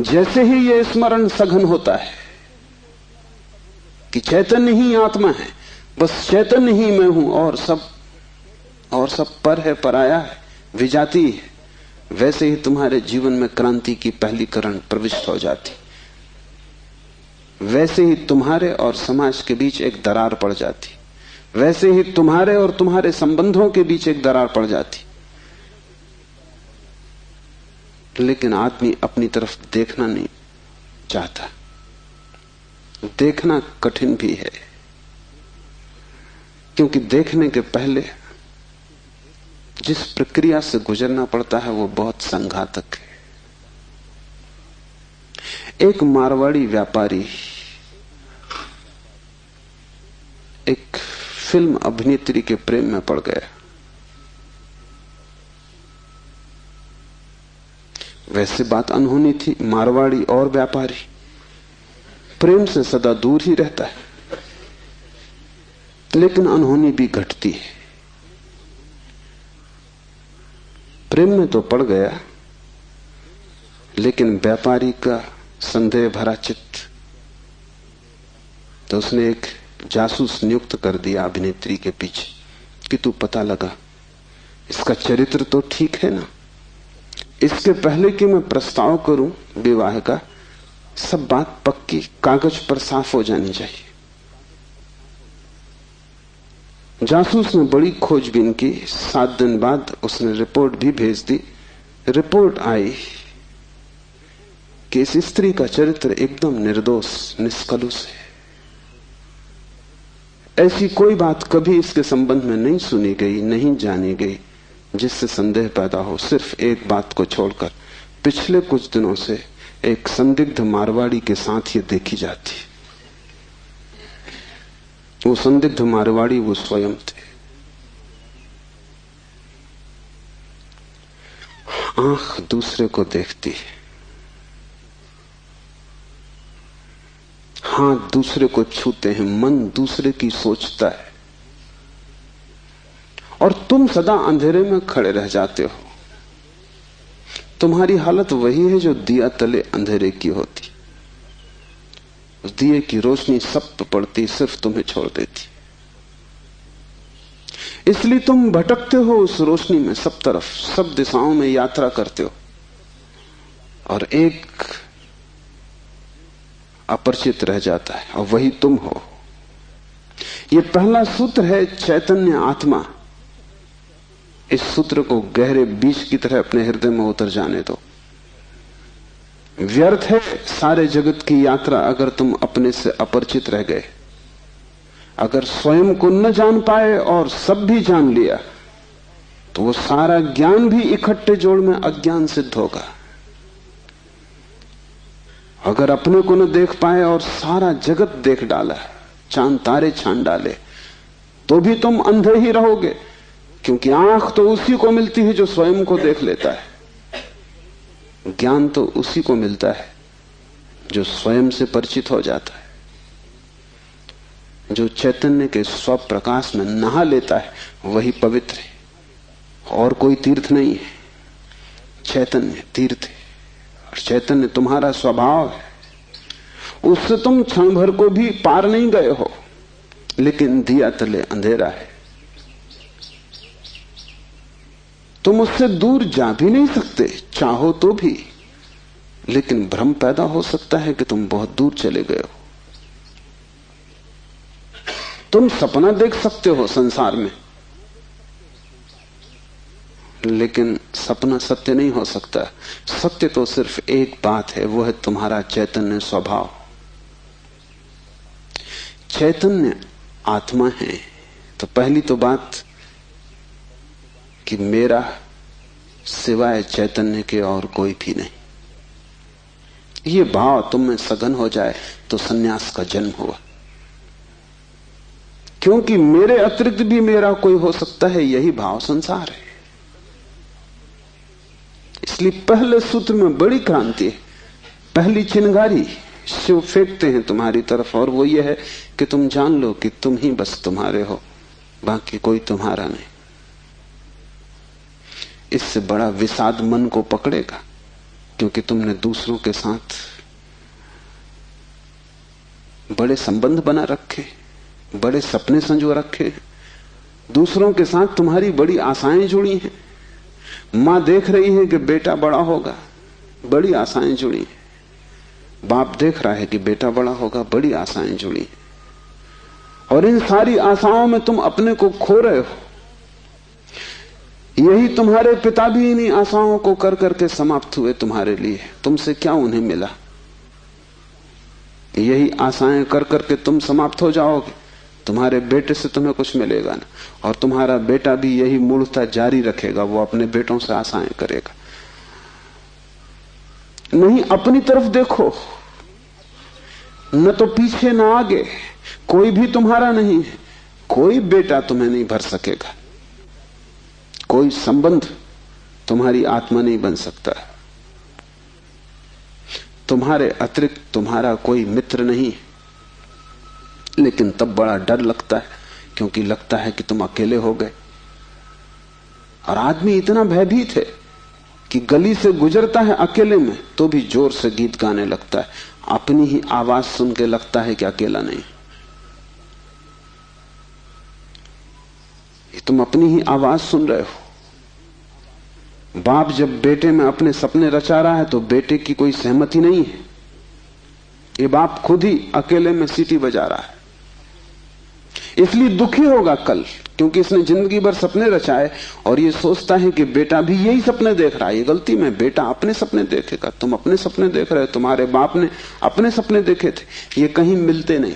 Speaker 2: जैसे ही यह स्मरण सघन होता है कि चैतन्य ही आत्मा है, बस चैतन्य ही मैं हूं, और सब पर है, पराया है, विजाती है। वैसे ही तुम्हारे जीवन में क्रांति की पहली किरण प्रविष्ट हो जाती, वैसे ही तुम्हारे और समाज के बीच एक दरार पड़ जाती, वैसे ही तुम्हारे और तुम्हारे संबंधों के बीच एक दरार पड़ जाती। लेकिन आदमी अपनी तरफ देखना नहीं चाहता। देखना कठिन भी है, क्योंकि देखने के पहले जिस प्रक्रिया से गुजरना पड़ता है वो बहुत संघातक है। एक मारवाड़ी व्यापारी एक फिल्म अभिनेत्री के प्रेम में पड़ गया। वैसे बात अनहोनी थी, मारवाड़ी और व्यापारी प्रेम से सदा दूर ही रहता है, लेकिन अनहोनी भी घटती है। प्रेम में तो पड़ गया, लेकिन व्यापारी का संदेह भरा चित्त, तो उसने एक जासूस नियुक्त कर दिया अभिनेत्री के पीछे कि तू पता लगा इसका चरित्र तो ठीक है ना, इसके पहले कि मैं प्रस्ताव करूं विवाह का, सब बात पक्की कागज पर साफ हो जानी चाहिए। जासूस ने बड़ी खोजबीन की। 7 दिन बाद उसने रिपोर्ट भी भेज दी। रिपोर्ट आई कि इस स्त्री का चरित्र एकदम निर्दोष, निष्कलुष है। ऐसी कोई बात कभी इसके संबंध में नहीं सुनी गई, नहीं जानी गई जिससे संदेह पैदा हो। सिर्फ एक बात को छोड़कर पिछले कुछ दिनों से एक संदिग्ध मारवाड़ी के साथ ये देखी जाती। वो संदिग्ध मारवाड़ी वो स्वयं थे। आंख दूसरे को देखती है, हाथ दूसरे को छूते हैं, मन दूसरे की सोचता है, और तुम सदा अंधेरे में खड़े रह जाते हो। तुम्हारी हालत वही है जो दिया तले अंधेरे की होती। उस दिए की रोशनी सब पे पड़ती, सिर्फ तुम्हें छोड़ देती। इसलिए तुम भटकते हो उस रोशनी में, सब तरफ, सब दिशाओं में यात्रा करते हो, और एक अपरिचित रह जाता है, और वही तुम हो। यह पहला सूत्र है, चैतन्य आत्मा। इस सूत्र को गहरे बीज की तरह अपने हृदय में उतर जाने दो। व्यर्थ है सारे जगत की यात्रा अगर तुम अपने से अपरिचित रह गए। अगर स्वयं को न जान पाए और सब भी जान लिया, तो वो सारा ज्ञान भी इकट्ठे जोड़ में अज्ञान सिद्ध होगा। अगर अपने को न देख पाए और सारा जगत देख डाला, चांद तारे छान डाले, तो भी तुम अंधे ही रहोगे, क्योंकि आंख तो उसी को मिलती है जो स्वयं को देख लेता है। ज्ञान तो उसी को मिलता है जो स्वयं से परिचित हो जाता है। जो चैतन्य के स्वप्रकाश में नहा लेता है वही पवित्र है, और कोई तीर्थ नहीं है। चैतन्य तीर्थ है, और चैतन्य तुम्हारा स्वभाव है। उससे तुम क्षण भर को भी पार नहीं गए हो, लेकिन दिया तले अंधेरा है। तुम उससे दूर जा भी नहीं सकते, चाहो तो भी, लेकिन भ्रम पैदा हो सकता है कि तुम बहुत दूर चले गए हो। तुम सपना देख सकते हो संसार में, लेकिन सपना सत्य नहीं हो सकता। सत्य तो सिर्फ एक बात है, वो है तुम्हारा चैतन्य स्वभाव। चैतन्य आत्मा है, तो पहली तो बात कि मेरा सिवाय चैतन्य के और कोई भी नहीं। ये भाव तुम में सघन हो जाए तो सन्यास का जन्म हुआ, क्योंकि मेरे अतिरिक्त भी मेरा कोई हो सकता है, यही भाव संसार है। इसलिए पहले सूत्र में बड़ी क्रांति है। पहली चिनगारी शिव फेंकते हैं तुम्हारी तरफ, और वो ये है कि तुम जान लो कि तुम ही बस तुम्हारे हो, बाकी कोई तुम्हारा नहीं। इससे बड़ा विषाद मन को पकड़ेगा, क्योंकि तुमने दूसरों के साथ बड़े संबंध बना रखे, बड़े सपने संजो रखे हैं, दूसरों के साथ तुम्हारी बड़ी आशाएं जुड़ी हैं। मां देख रही है कि बेटा बड़ा होगा, बड़ी आशाएं जुड़ी हैं। बाप देख रहा है कि बेटा बड़ा होगा, बड़ी आशाएं जुड़ी हैं। और इन सारी आशाओं में तुम अपने को खो रहे हो। यही तुम्हारे पिता भी इन्हीं आशाओं को कर करके समाप्त हुए तुम्हारे लिए। तुमसे क्या उन्हें मिला? यही आशाएं कर करके तुम समाप्त हो जाओगे। तुम्हारे बेटे से तुम्हें कुछ मिलेगा ना, और तुम्हारा बेटा भी यही मूर्खता जारी रखेगा, वो अपने बेटों से आशाएं करेगा। नहीं, अपनी तरफ देखो, न तो पीछे न आगे, कोई भी तुम्हारा नहीं है। कोई बेटा तुम्हें नहीं भर सकेगा, कोई संबंध तुम्हारी आत्मा नहीं बन सकता। तुम्हारे अतिरिक्त तुम्हारा कोई मित्र नहीं है। लेकिन तब बड़ा डर लगता है, क्योंकि लगता है कि तुम अकेले हो गए। और आदमी इतना भयभीत है कि गली से गुजरता है अकेले में तो भी जोर से गीत गाने लगता है। अपनी ही आवाज सुन के लगता है कि अकेला नहीं। ये तुम अपनी ही आवाज सुन रहे हो। बाप जब बेटे में अपने सपने रचा रहा है तो बेटे की कोई सहमति नहीं है। ये बाप खुद ही अकेले में सीटी बजा रहा है, इसलिए दुखी होगा कल, क्योंकि इसने जिंदगी भर सपने रचाए और ये सोचता है कि बेटा भी यही सपने देख रहा है। ये गलती में, बेटा अपने सपने देखेगा। तुम अपने सपने देख रहे हो, तुम्हारे बाप ने अपने सपने देखे थे। ये कहीं मिलते नहीं।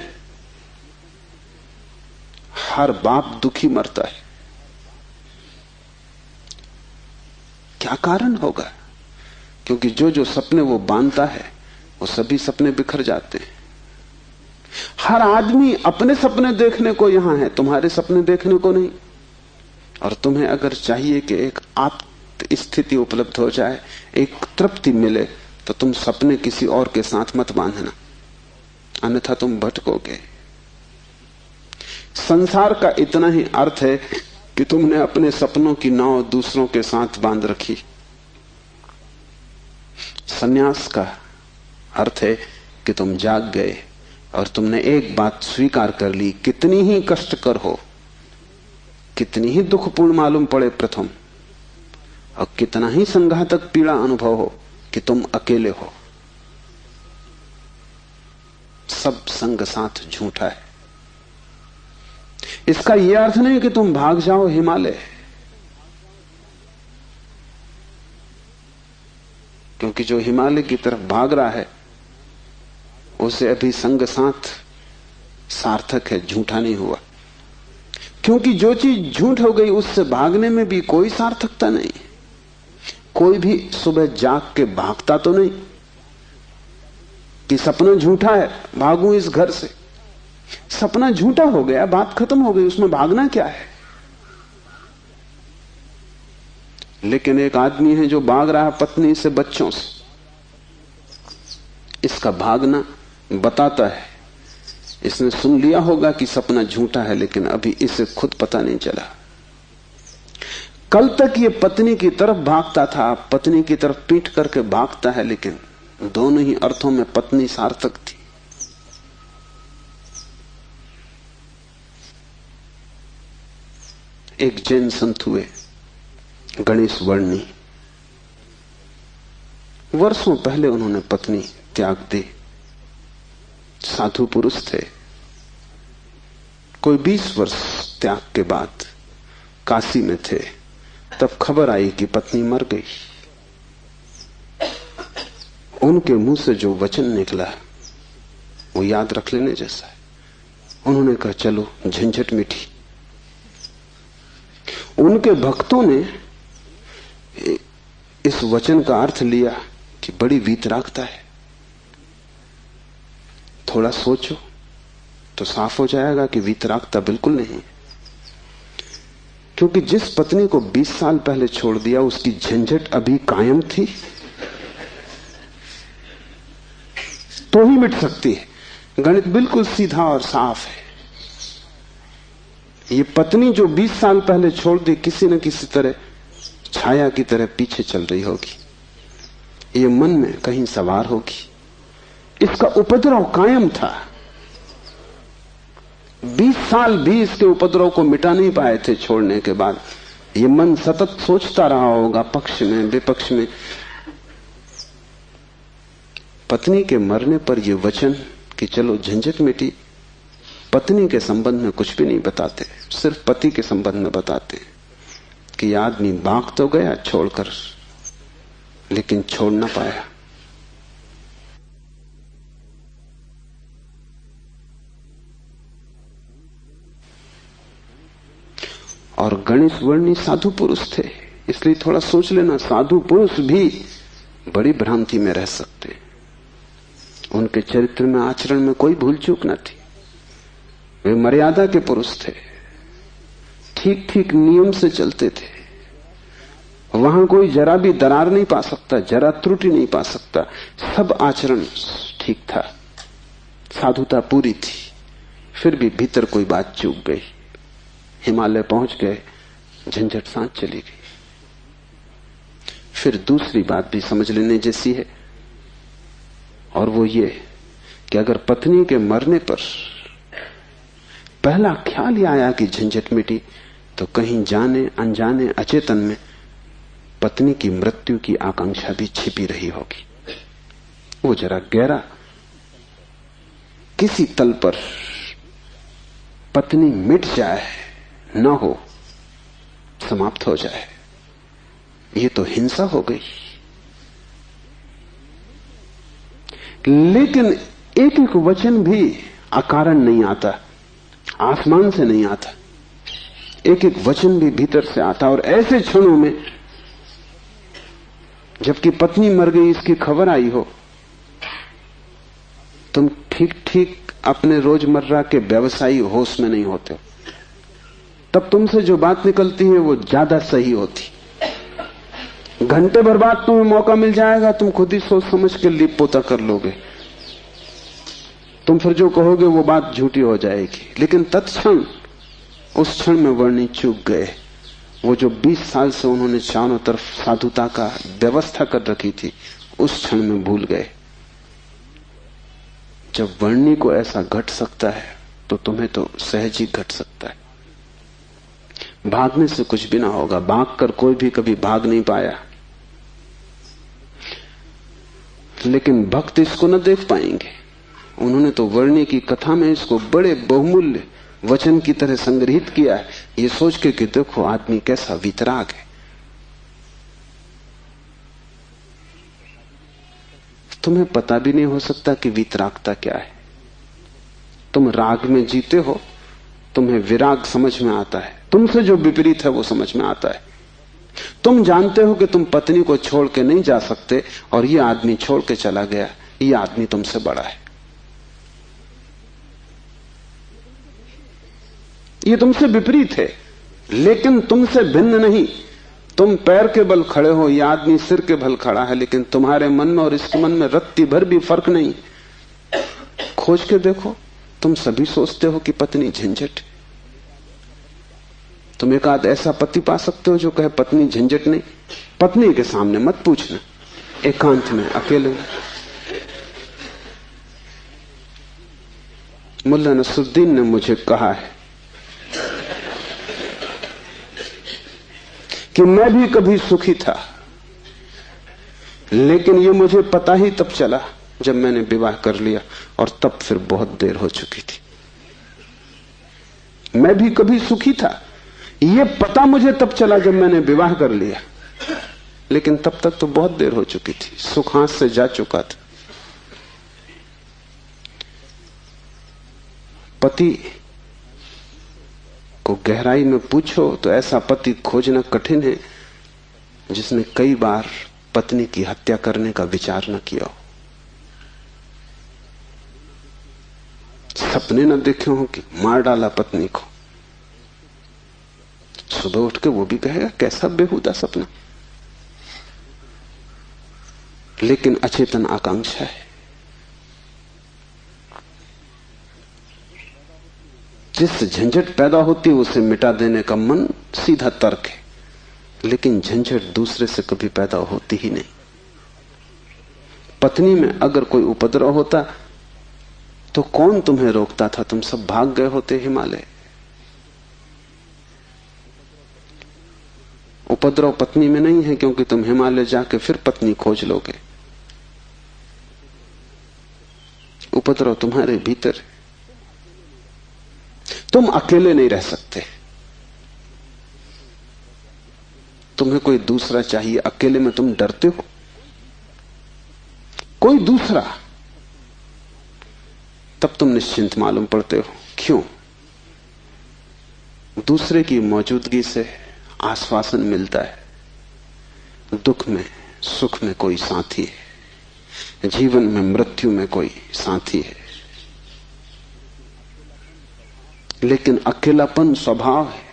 Speaker 2: हर बाप दुखी मरता है। क्या कारण होगा? क्योंकि जो जो सपने वो बांधता है वो सभी सपने बिखर जाते हैं। हर आदमी अपने सपने देखने को यहां है, तुम्हारे सपने देखने को नहीं। और तुम्हें अगर चाहिए कि एक आत्म स्थिति उपलब्ध हो जाए, एक तृप्ति मिले, तो तुम सपने किसी और के साथ मत बांधना, अन्यथा तुम भटकोगे। संसार का इतना ही अर्थ है कि तुमने अपने सपनों की नाव दूसरों के साथ बांध रखी। संन्यास का अर्थ है कि तुम जाग गए और तुमने एक बात स्वीकार कर ली, कितनी ही कष्टकर हो, कितनी ही दुखपूर्ण मालूम पड़े प्रथम, और कितना ही संघातक पीड़ा अनुभव हो, कि तुम अकेले हो। सब संग साथ झूठा है। इसका यह अर्थ नहीं कि तुम भाग जाओ हिमालय, क्योंकि जो हिमालय की तरफ भाग रहा है उसे अभी संग साथ सार्थक है, झूठा नहीं हुआ। क्योंकि जो चीज झूठ हो गई उससे भागने में भी कोई सार्थकता नहीं। कोई भी सुबह जाग के भागता तो नहीं कि सपना झूठा है, भागूं इस घर से। सपना झूठा हो गया, बात खत्म हो गई, उसमें भागना क्या है? लेकिन एक आदमी है जो भाग रहा है पत्नी से, बच्चों से। इसका भागना बताता है, इसने सुन लिया होगा कि सपना झूठा है, लेकिन अभी इसे खुद पता नहीं चला। कल तक ये पत्नी की तरफ भागता था, पत्नी की तरफ पीठ करके भागता है, लेकिन दोनों ही अर्थों में पत्नी सार्थक थी। एक जैन संत हुए, गणेश वर्णी। वर्षों पहले उन्होंने पत्नी त्याग दी। साधु पुरुष थे। कोई 20 वर्ष त्याग के बाद काशी में थे, तब खबर आई कि पत्नी मर गई। उनके मुंह से जो वचन निकला वो याद रख लेने जैसा है। उन्होंने कहा, चलो झंझट मिटी। उनके भक्तों ने इस वचन का अर्थ लिया कि बड़ी वीतरागता है। थोड़ा सोचो तो साफ हो जाएगा कि वीतरागता बिल्कुल नहीं। क्योंकि जिस पत्नी को 20 साल पहले छोड़ दिया उसकी झंझट अभी कायम थी तो ही मिट सकती है। गणित बिल्कुल सीधा और साफ है। ये पत्नी जो 20 साल पहले छोड़ दी, किसी न किसी तरह छाया की तरह पीछे चल रही होगी, ये मन में कहीं सवार होगी। इसका उपद्रव कायम था, 20 साल भी इसके उपद्रव को मिटा नहीं पाए थे छोड़ने के बाद। ये मन सतत सोचता रहा होगा, पक्ष में विपक्ष में। पत्नी के मरने पर ये वचन कि चलो झंझट मिटी, पत्नी के संबंध में कुछ भी नहीं बताते, सिर्फ पति के संबंध में बताते कि आदमी भाग तो गया छोड़कर, लेकिन छोड़ ना पाया। और गणेश वर्णी साधु पुरुष थे, इसलिए थोड़ा सोच लेना, साधु पुरुष भी बड़ी भ्रांति में रह सकते। उनके चरित्र में, आचरण में कोई भूल चूक न थी। वे मर्यादा के पुरुष थे, ठीक ठीक नियम से चलते थे। वहां कोई जरा भी दरार नहीं पा सकता, जरा त्रुटि नहीं पा सकता। सब आचरण ठीक था, साधुता पूरी थी। फिर भी भीतर कोई बात चूक गई। हिमालय पहुंच गए, झंझट सांस चली गई। फिर दूसरी बात भी समझ लेने जैसी है, और वो ये कि अगर पत्नी के मरने पर पहला ख्याल ही आया कि झंझट मिटी, तो कहीं जाने अनजाने अचेतन में पत्नी की मृत्यु की आकांक्षा भी छिपी रही होगी। वो जरा गहरा किसी तल पर पत्नी मिट जाए, न हो, समाप्त हो जाए, ये तो हिंसा हो गई। लेकिन एक एक वचन भी अकारण नहीं आता, आसमान से नहीं आता। एक एक वचन भी भीतर से आता। और ऐसे क्षणों में जबकि पत्नी मर गई इसकी खबर आई हो, तुम ठीक ठीक अपने रोजमर्रा के व्यवसायी होश में नहीं होते हो, तब तुमसे जो बात निकलती है वो ज्यादा सही होती। घंटे भर बाद तुम्हें मौका मिल जाएगा, तुम खुद ही सोच समझ के लीप पोता कर लोगे। तुम फिर जो कहोगे वो बात झूठी हो जाएगी। लेकिन तत्क्षण, उस क्षण में वर्णी चूक गए। वो जो 20 साल से उन्होंने चारों तरफ साधुता का व्यवस्था कर रखी थी, उस क्षण में भूल गए। जब वर्णी को ऐसा घट सकता है तो तुम्हें तो सहज ही घट सकता है। भागने से कुछ भी ना होगा, भागकर कोई भी कभी भाग नहीं पाया। लेकिन भक्त इसको न देख पाएंगे। उन्होंने तो वर्णी की कथा में इसको बड़े बहुमूल्य वचन की तरह संग्रहित किया है, ये सोच के कि देखो आदमी कैसा वितराग है। तुम्हें पता भी नहीं हो सकता कि वितरागता क्या है। तुम राग में जीते हो, तुम्हें विराग समझ में आता है, तुमसे जो विपरीत है वो समझ में आता है। तुम जानते हो कि तुम पत्नी को छोड़ के नहीं जा सकते, और ये आदमी छोड़ के चला गया, ये आदमी तुमसे बड़ा है। ये तुमसे विपरीत है, लेकिन तुमसे भिन्न नहीं। तुम पैर के बल खड़े हो, ये आदमी सिर के बल खड़ा है, लेकिन तुम्हारे मन में और इसके मन में रत्ती भर भी फर्क नहीं। खोज के देखो, तुम सभी सोचते हो कि पत्नी झंझट। तुम एक आध ऐसा पति पा सकते हो जो कहे पत्नी झंझट नहीं। पत्नी के सामने मत पूछना, एकांत में, अकेले में। मुल्ला नसरुद्दीन ने मुझे कहा है कि मैं भी कभी सुखी था, लेकिन ये मुझे पता ही तब चला जब मैंने विवाह कर लिया, और तब फिर बहुत देर हो चुकी थी। मैं भी कभी सुखी था, ये पता मुझे तब चला जब मैंने विवाह कर लिया, लेकिन तब तक तो बहुत देर हो चुकी थी, सुख हाथ से जा चुका था। पति को गहराई में पूछो तो ऐसा पति खोजना कठिन है जिसने कई बार पत्नी की हत्या करने का विचार न किया हो, सपने न देखे हो कि मार डाला पत्नी को। सुबह उठ के वो भी कहेगा कैसा बेहुदा सपना, लेकिन अचेतन आकांक्षा है। जिससे झंझट पैदा होती है उसे मिटा देने का मन सीधा तर्क है, लेकिन झंझट दूसरे से कभी पैदा होती ही नहीं। पत्नी में अगर कोई उपद्रव होता तो कौन तुम्हें रोकता था? तुम सब भाग गए होते हिमालय। उपद्रव पत्नी में नहीं है, क्योंकि तुम हिमालय जाके फिर पत्नी खोज लोगे। उपद्रव तुम्हारे भीतर है। तुम अकेले नहीं रह सकते, तुम्हें कोई दूसरा चाहिए। अकेले में तुम डरते हो, कोई दूसरा, तब तुम निश्चिंत मालूम पड़ते हो। क्यों? दूसरे की मौजूदगी से आश्वासन मिलता है। दुख में सुख में कोई साथी है, जीवन में मृत्यु में कोई साथी है। लेकिन अकेलापन स्वभाव है।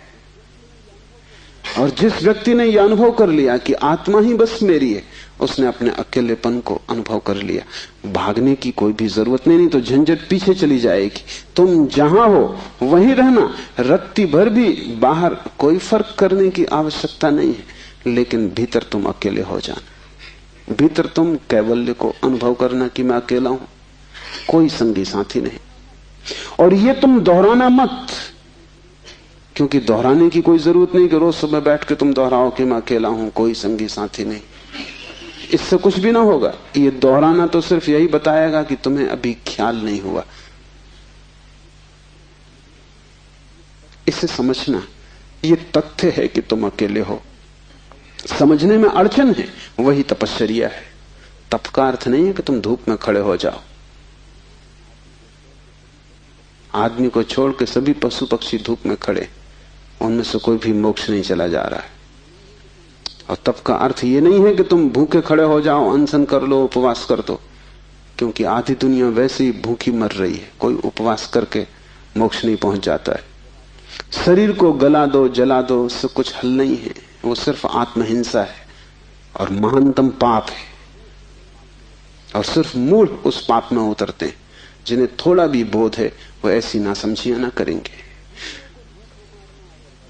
Speaker 2: और जिस व्यक्ति ने यह अनुभव कर लिया कि आत्मा ही बस मेरी है, उसने अपने अकेलेपन को अनुभव कर लिया। भागने की कोई भी जरूरत नहीं तो झंझट पीछे चली जाएगी। तुम जहां हो वहीं रहना, रत्ती भर भी बाहर कोई फर्क करने की आवश्यकता नहीं है। लेकिन भीतर तुम अकेले हो जाना, भीतर तुम कैवल्य को अनुभव करना कि मैं अकेला हूं, कोई संगी साथी नहीं। और ये तुम दोहराना मत, क्योंकि दोहराने की कोई जरूरत नहीं कि रोज सुबह बैठ के तुम दोहराओ कि मैं अकेला हूं, कोई संगी साथी नहीं। इससे कुछ भी ना होगा। ये दोहराना तो सिर्फ यही बताएगा कि तुम्हें अभी ख्याल नहीं हुआ। इसे समझना, ये तथ्य है कि तुम अकेले हो। समझने में अड़चन है, वही तपश्चर्या है। तप का अर्थ नहीं है कि तुम धूप में खड़े हो जाओ। आदमी को छोड़ के सभी पशु पक्षी धूप में खड़े, उनमें से कोई भी मोक्ष नहीं चला जा रहा है। और तप का अर्थ ये नहीं है कि तुम भूखे खड़े हो जाओ, अनशन कर लो, उपवास कर दो, क्योंकि आधी दुनिया वैसे ही भूखी मर रही है। कोई उपवास करके मोक्ष नहीं पहुंच जाता है। शरीर को गला दो, जला दो, उससे कुछ हल नहीं है। वो सिर्फ आत्महिंसा है और महानतम पाप है। और सिर्फ मूढ़ उस पाप में उतरते हैं। जिन्हें थोड़ा भी बोध है वो ऐसी नासमझियां ना करेंगे।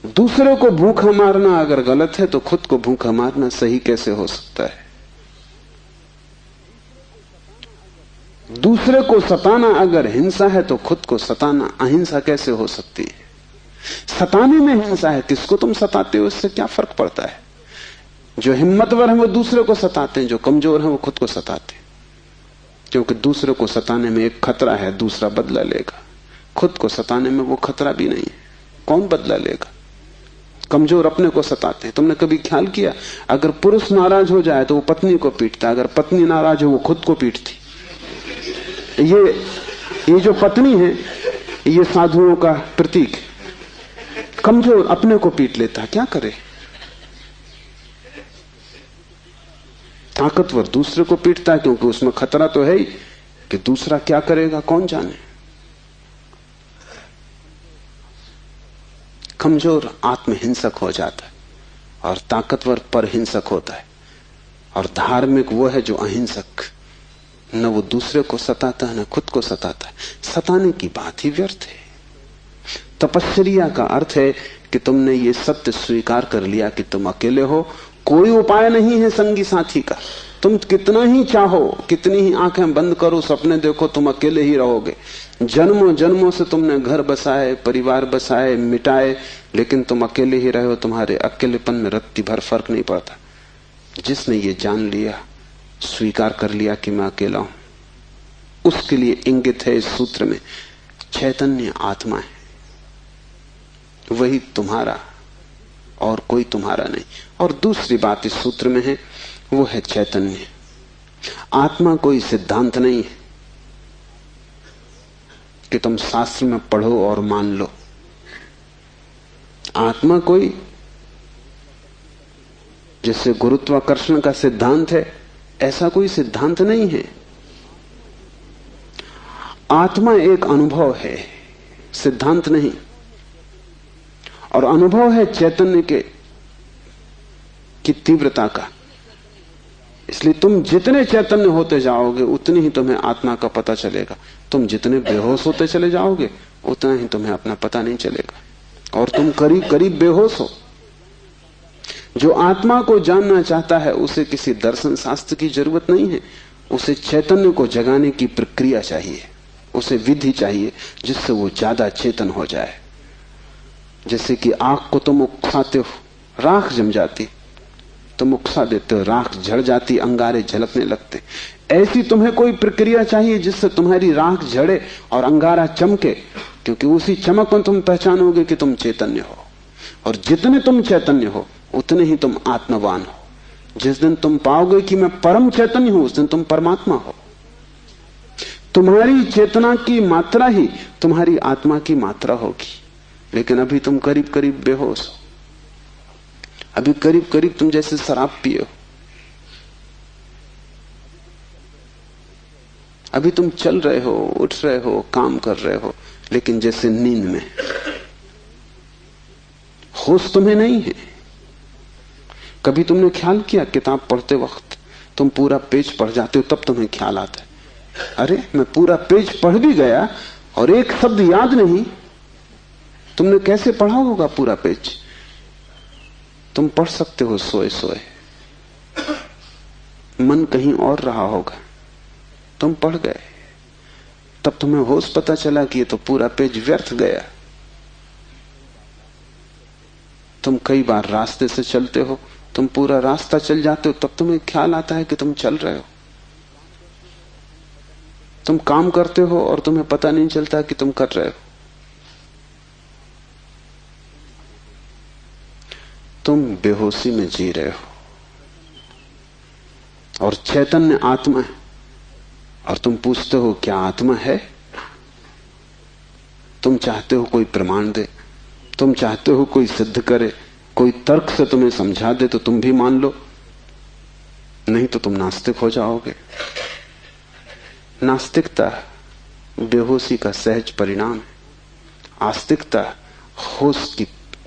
Speaker 2: दूसरे को भूखा मारना अगर गलत है तो खुद को भूखा मारना सही कैसे हो सकता है? दूसरे को सताना अगर हिंसा है तो खुद को सताना अहिंसा कैसे हो सकती है? सताने में हिंसा है, किसको तुम सताते हो इससे क्या फर्क पड़ता है? जो हिम्मतवर है वो दूसरे को सताते हैं, जो कमजोर है वो खुद को सताते हैं। क्योंकि दूसरे को सताने में एक खतरा है, दूसरा बदला लेगा। खुद को सताने में वो खतरा भी नहीं है, कौन बदला लेगा? कमजोर अपने को सताते हैं। तुमने कभी ख्याल किया, अगर पुरुष नाराज हो जाए तो वो पत्नी को पीटता, अगर पत्नी नाराज हो वो खुद को पीटती। ये जो पत्नी है ये साधुओं का प्रतीक है। कमजोर अपने को पीट लेता, क्या करे? ताकतवर दूसरे को पीटता है, क्योंकि उसमें खतरा तो है ही कि दूसरा क्या करेगा कौन जाने। कमजोर आत्महिंसक हो जाता है और ताकतवर परहिंसक होता है। और धार्मिक वो है जो अहिंसक, न वो दूसरे को सताता है न खुद को सताता है। सताने की बात ही व्यर्थ है। तपश्चर्या का अर्थ है कि तुमने ये सत्य स्वीकार कर लिया कि तुम अकेले हो, कोई उपाय नहीं है संगी साथी का। तुम कितना ही चाहो, कितनी ही आंखें बंद करो, सपने देखो, तुम अकेले ही रहोगे। जन्मों जन्मों से तुमने घर बसाए, परिवार बसाए, मिटाए, लेकिन तुम अकेले ही रहे हो। तुम्हारे अकेलेपन में रत्ती भर फर्क नहीं पड़ता। जिसने ये जान लिया, स्वीकार कर लिया कि मैं अकेला हूं, उसके लिए इंगित है इस सूत्र में चैतन्य आत्मा है, वही तुम्हारा और कोई तुम्हारा नहीं। और दूसरी बात इस सूत्र में है, वो है चैतन्य। आत्मा कोई सिद्धांत नहीं है कि तुम शास्त्र में पढ़ो और मान लो। आत्मा कोई जैसे गुरुत्वाकर्षण का सिद्धांत है, ऐसा कोई सिद्धांत नहीं है। आत्मा एक अनुभव है, सिद्धांत नहीं। और अनुभव है चैतन्य की तीव्रता का। इसलिए तुम जितने चैतन्य होते जाओगे उतनी ही तुम्हें आत्मा का पता चलेगा। तुम जितने बेहोश होते चले जाओगे उतना ही तुम्हें अपना पता नहीं चलेगा। और तुम करीब करीब बेहोश हो। जो आत्मा को जानना चाहता है उसे किसी दर्शन शास्त्र की जरूरत नहीं है, उसे चैतन्य को जगाने की प्रक्रिया चाहिए। उसे विधि चाहिए जिससे वो ज्यादा चेतन हो जाए। जैसे कि आग को तुम उकसाते हो, राख जम जाती, तुम उकसा देते हो, राख झड़ जाती, अंगारे झलकने लगते। ऐसी तुम्हें कोई प्रक्रिया चाहिए जिससे तुम्हारी राख झड़े और अंगारा चमके, क्योंकि उसी चमक में तुम पहचानोगे कि तुम चैतन्य हो। और जितने तुम चैतन्य हो उतने ही तुम आत्मवान हो। जिस दिन तुम पाओगे कि मैं परम चैतन्य हूं, उस दिन तुम परमात्मा हो। तुम्हारी चेतना की मात्रा ही तुम्हारी आत्मा की मात्रा होगी। लेकिन अभी तुम करीब करीब बेहोश हो, अभी करीब करीब तुम जैसे शराब पिए हो, अभी तुम चल रहे हो, उठ रहे हो, काम कर रहे हो, लेकिन जैसे नींद में। होश तुम्हें नहीं है। कभी तुमने ख्याल किया, किताब पढ़ते वक्त तुम पूरा पेज पढ़ जाते हो, तब तुम्हें ख्याल आता है, अरे मैं पूरा पेज पढ़ भी गया और एक शब्द याद नहीं। तुमने कैसे पढ़ा होगा पूरा पेज? तुम पढ़ सकते हो सोए सोए, मन कहीं और रहा होगा, तुम पढ़ गए, तब तुम्हें होश पता चला कि ये तो पूरा पेज व्यर्थ गया। तुम कई बार रास्ते से चलते हो, तुम पूरा रास्ता चल जाते हो, तब तुम्हें ख्याल आता है कि तुम चल रहे हो। तुम काम करते हो और तुम्हें पता नहीं चलता कि तुम कर रहे हो। तुम बेहोशी में जी रहे हो और चैतन्य आत्मा है। और तुम पूछते हो क्या आत्मा है? तुम चाहते हो कोई प्रमाण दे, तुम चाहते हो कोई सिद्ध करे, कोई तर्क से तुम्हें समझा दे तो तुम भी मान लो, नहीं तो तुम नास्तिक हो जाओगे। नास्तिकता बेहोशी का सहज परिणाम है, आस्तिकता होश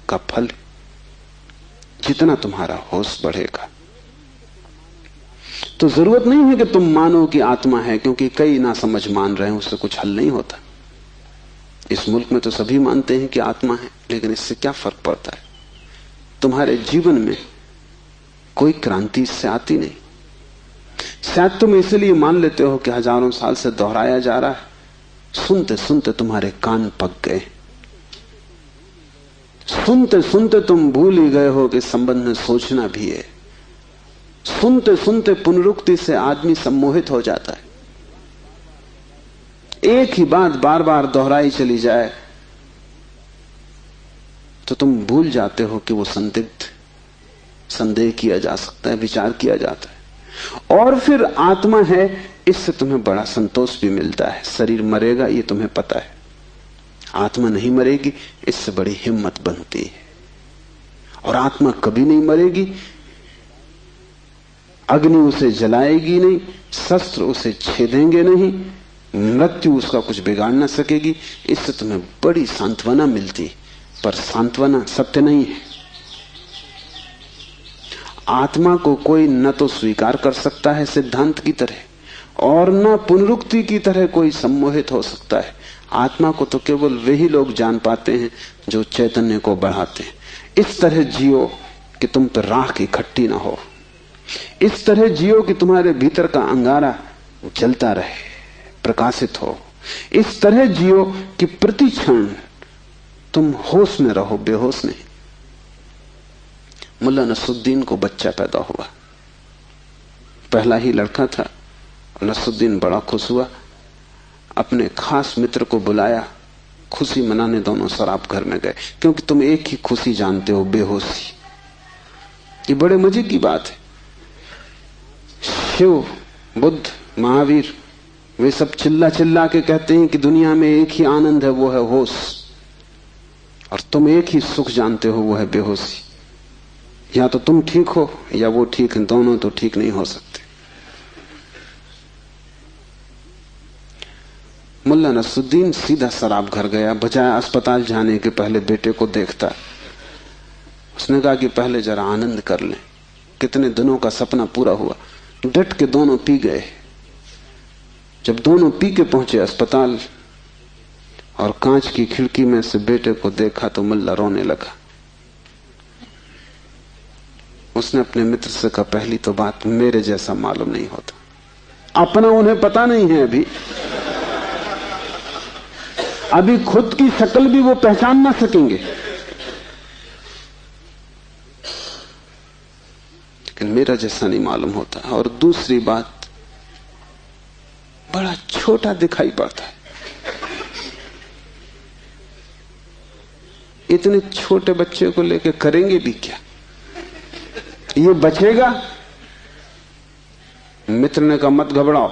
Speaker 2: का फल। जितना तुम्हारा होश बढ़ेगा तो जरूरत नहीं है कि तुम मानो कि आत्मा है, क्योंकि कई ना समझ मान रहे हैं, उससे कुछ हल नहीं होता। इस मुल्क में तो सभी मानते हैं कि आत्मा है, लेकिन इससे क्या फर्क पड़ता है? तुम्हारे जीवन में कोई क्रांति इससे आती नहीं। शायद तुम इसलिए मान लेते हो कि हजारों साल से दोहराया जा रहा है। सुनते सुनते तुम्हारे कान पक गए, सुनते सुनते तुम भूल ही गए हो कि संबंध में सोचना भी है। सुनते सुनते पुनरुक्ति से आदमी सम्मोहित हो जाता है। एक ही बात बार बार दोहराई चली जाए तो तुम भूल जाते हो कि वो संदेह किया जा सकता है, विचार किया जाता है। और फिर आत्मा है, इससे तुम्हें बड़ा संतोष भी मिलता है। शरीर मरेगा ये तुम्हें पता है, आत्मा नहीं मरेगी, इससे बड़ी हिम्मत बनती है। और आत्मा कभी नहीं मरेगी, अग्नि उसे जलाएगी नहीं, शस्त्र उसे छेदेंगे नहीं, मृत्यु उसका कुछ बिगाड़ ना सकेगी। इससे तुम्हें बड़ी सांत्वना मिलती, पर सांत्वना सत्य नहीं है। आत्मा को कोई न तो स्वीकार कर सकता है सिद्धांत की तरह, और न पुनरुक्ति की तरह कोई सम्मोहित हो सकता है। आत्मा को तो केवल वही लोग जान पाते हैं जो चैतन्य को बढ़ाते हैं। इस तरह जियो कि तुम पर राख इकट्ठी ना हो, इस तरह जियो कि तुम्हारे भीतर का अंगारा जलता रहे, प्रकाशित हो। इस तरह जियो कि प्रति क्षण तुम होश में रहो, बेहोश नहीं। मुल्ला नसरुद्दीन को बच्चा पैदा हुआ, पहला ही लड़का था। नसरुद्दीन बड़ा खुश हुआ, अपने खास मित्र को बुलाया, खुशी मनाने दोनों शराब घर में गए। क्योंकि तुम एक ही खुशी जानते हो, बेहोशी। ये बड़े मजे की बात है। शिव, बुद्ध, महावीर, वे सब चिल्ला चिल्ला के कहते हैं कि दुनिया में एक ही आनंद है, वो है होश। और तुम एक ही सुख जानते हो, वो है बेहोशी। या तो तुम ठीक हो या वो ठीक है, दोनों तो ठीक नहीं हो सकते। मुल्ला नसरुद्दीन सीधा शराब घर गया, बजाय अस्पताल जाने के पहले बेटे को देखता। उसने कहा कि पहले जरा आनंद कर लें, कितने दिनों का सपना पूरा हुआ। डट के दोनों पी गए। जब दोनों पी के पहुंचे अस्पताल और कांच की खिड़की में से बेटे को देखा तो मुल्ला रोने लगा। उसने अपने मित्र से कहा, पहली तो बात मेरे जैसा मालूम नहीं होता। अपना उन्हें पता नहीं है अभी, अभी खुद की शक्ल भी वो पहचान ना सकेंगे। लेकिन मेरा जैसा नहीं मालूम होता। और दूसरी बात, बड़ा छोटा दिखाई पड़ता है। इतने छोटे बच्चे को लेके करेंगे भी क्या? ये बचेगा? मित्र ने कहा मत घबराओ,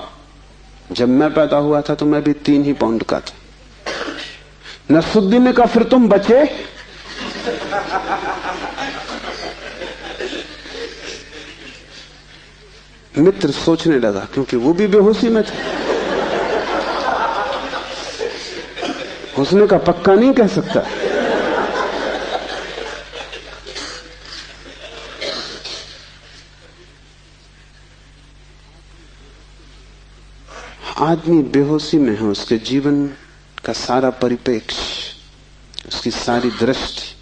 Speaker 2: जब मैं पैदा हुआ था तो मैं भी 3 ही पाउंड का था। नसरुद्दीन ने कहा फिर तुम बचे? मित्र सोचने लगा, क्योंकि वो भी बेहोशी में था। उसने कहा पक्का नहीं कह सकता। आदमी बेहोशी में है, उसके जीवन का सारा परिप्रेक्ष्य, उसकी सारी दृष्टि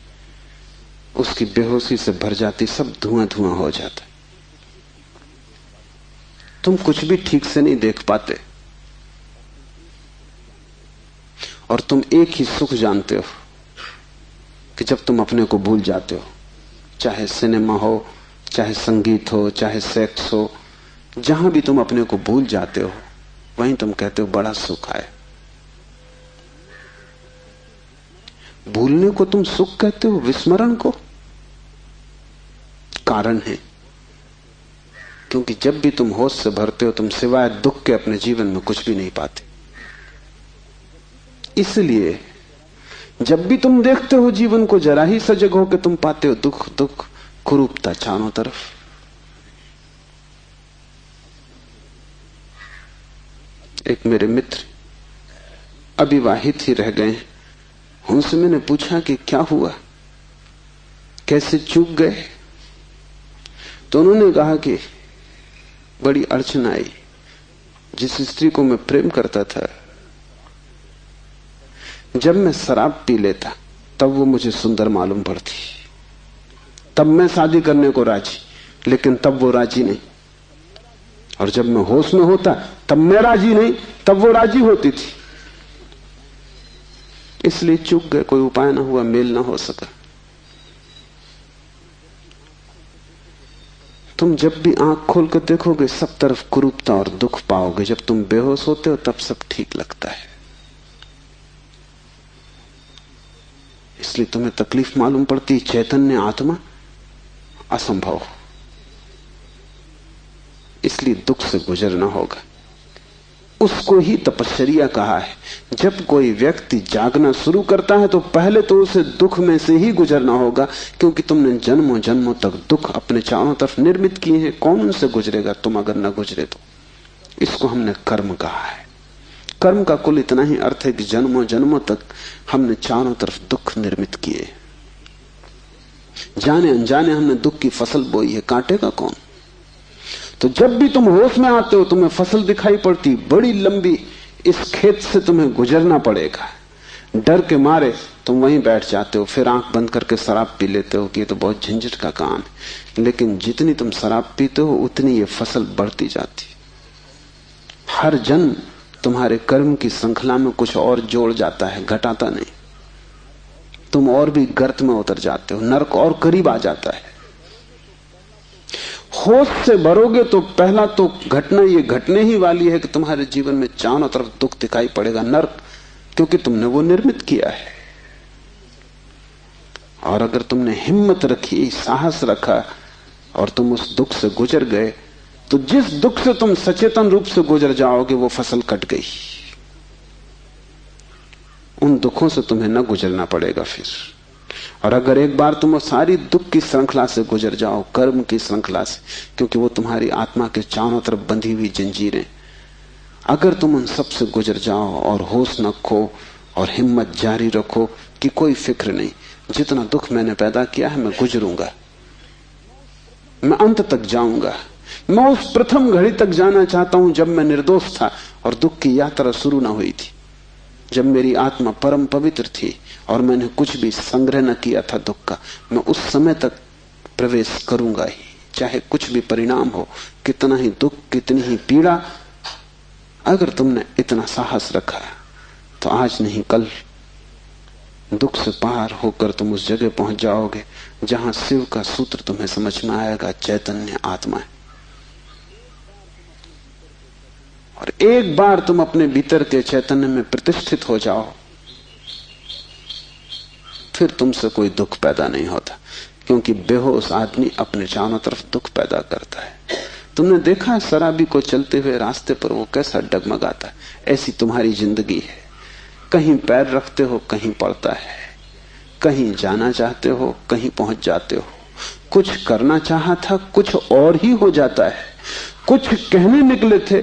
Speaker 2: उसकी बेहोशी से भर जाती, सब धुआं धुआं हो जाता। तुम कुछ भी ठीक से नहीं देख पाते, और तुम एक ही सुख जानते हो कि जब तुम अपने को भूल जाते हो, चाहे सिनेमा हो, चाहे संगीत हो, चाहे सेक्स हो, जहां भी तुम अपने को भूल जाते हो वहीं तुम कहते हो बड़ा सुख आया। भूलने को तुम सुख कहते हो, विस्मरण को? कारण है, क्योंकि जब भी तुम होश से भरते हो तुम सिवाय दुख के अपने जीवन में कुछ भी नहीं पाते। इसलिए जब भी तुम देखते हो जीवन को, जरा ही सजग होकर तुम पाते हो दुख दुख, कुरूपता चारों तरफ। एक मेरे मित्र अविवाहित ही रह गए, उनसे मैंने पूछा कि क्या हुआ, कैसे चूक गए? तो उन्होंने कहा कि बड़ी अड़चन आई। जिस स्त्री को मैं प्रेम करता था, जब मैं शराब पी लेता तब वो मुझे सुंदर मालूम पड़ती, तब मैं शादी करने को राजी, लेकिन तब वो राजी नहीं। और जब मैं होश में होता तब मैं राजी नहीं, तब वो राजी होती थी। इसलिए चूक गए, कोई उपाय ना हुआ, मेल ना हो सका। तुम जब भी आंख खोल कर देखोगे सब तरफ कुरूपता और दुख पाओगे। जब तुम बेहोश होते हो तब सब ठीक लगता है। इसलिए तुम्हें तकलीफ मालूम पड़ती, चैतन्य आत्मा असंभव। इसलिए दुख से गुजरना होगा। उसको ही तपश्चर्या कहा है। जब कोई व्यक्ति जागना शुरू करता है तो पहले तो उसे दुख में से ही गुजरना होगा, क्योंकि तुमने जन्मों जन्मों तक दुख अपने चारों तरफ निर्मित किए हैं। कौन उनसे गुजरेगा तुम अगर न गुजरे तो? इसको हमने कर्म कहा है। कर्म का कुल इतना ही अर्थ है कि जन्मों जन्मों तक हमने चारों तरफ दुख निर्मित किए, जाने अनजाने हमने दुख की फसल बोई है, काटेगा कौन? तो जब भी तुम होश में आते हो तुम्हें फसल दिखाई पड़ती, बड़ी लंबी, इस खेत से तुम्हें गुजरना पड़ेगा। डर के मारे तुम वहीं बैठ जाते हो, फिर आंख बंद करके शराब पी लेते हो कि ये तो बहुत झंझट का काम है। लेकिन जितनी तुम शराब पीते हो उतनी ये फसल बढ़ती जाती। हर जन्म तुम्हारे कर्म की श्रृंखला में कुछ और जोड़ जाता है, घटाता नहीं। तुम और भी गर्त में उतर जाते हो, नरक और करीब आ जाता है। होश से भरोगे तो पहला तो घटना ये घटने ही वाली है कि तुम्हारे जीवन में चारों तरफ दुख दिखाई पड़ेगा, नरक, क्योंकि तुमने वो निर्मित किया है। और अगर तुमने हिम्मत रखी, साहस रखा और तुम उस दुख से गुजर गए, तो जिस दुख से तुम सचेतन रूप से गुजर जाओगे वो फसल कट गई। उन दुखों से तुम्हें न गुजरना पड़ेगा फिर। और अगर एक बार तुम सारी दुख की श्रृंखला से गुजर जाओ, कर्म की श्रृंखला से, क्योंकि वो तुम्हारी आत्मा के चारों तरफ बंधी हुई जंजीरें, अगर तुम उन सब से गुजर जाओ और होश न खो और हिम्मत जारी रखो कि कोई फिक्र नहीं, जितना दुख मैंने पैदा किया है मैं गुजरूंगा, मैं अंत तक जाऊंगा। मैं उस प्रथम घड़ी तक जाना चाहता हूं जब मैं निर्दोष था और दुख की यात्रा शुरू ना हुई थी, जब मेरी आत्मा परम पवित्र थी और मैंने कुछ भी संग्रह न किया था दुख का। मैं उस समय तक प्रवेश करूंगा ही, चाहे कुछ भी परिणाम हो, कितना ही दुख, कितनी ही पीड़ा। अगर तुमने इतना साहस रखा तो आज नहीं कल दुख से पार होकर तुम उस जगह पहुंच जाओगे जहां शिव का सूत्र तुम्हें समझ में आएगा, चैतन्य आत्मा है। और एक बार तुम अपने भीतर के चैतन्य में प्रतिष्ठित हो जाओ, फिर तुमसे कोई दुख पैदा नहीं होता, क्योंकि बेहोश आदमी अपने चारों तरफ दुख पैदा करता है। तुमने देखा है शराबी को चलते हुए रास्ते पर वो कैसा डगमगाता है? ऐसी तुम्हारी जिंदगी है। कहीं पैर रखते हो कहीं पड़ता है, कहीं जाना चाहते हो कहीं पहुंच जाते हो, कुछ करना चाहा था कुछ और ही हो जाता है, कुछ कहने निकले थे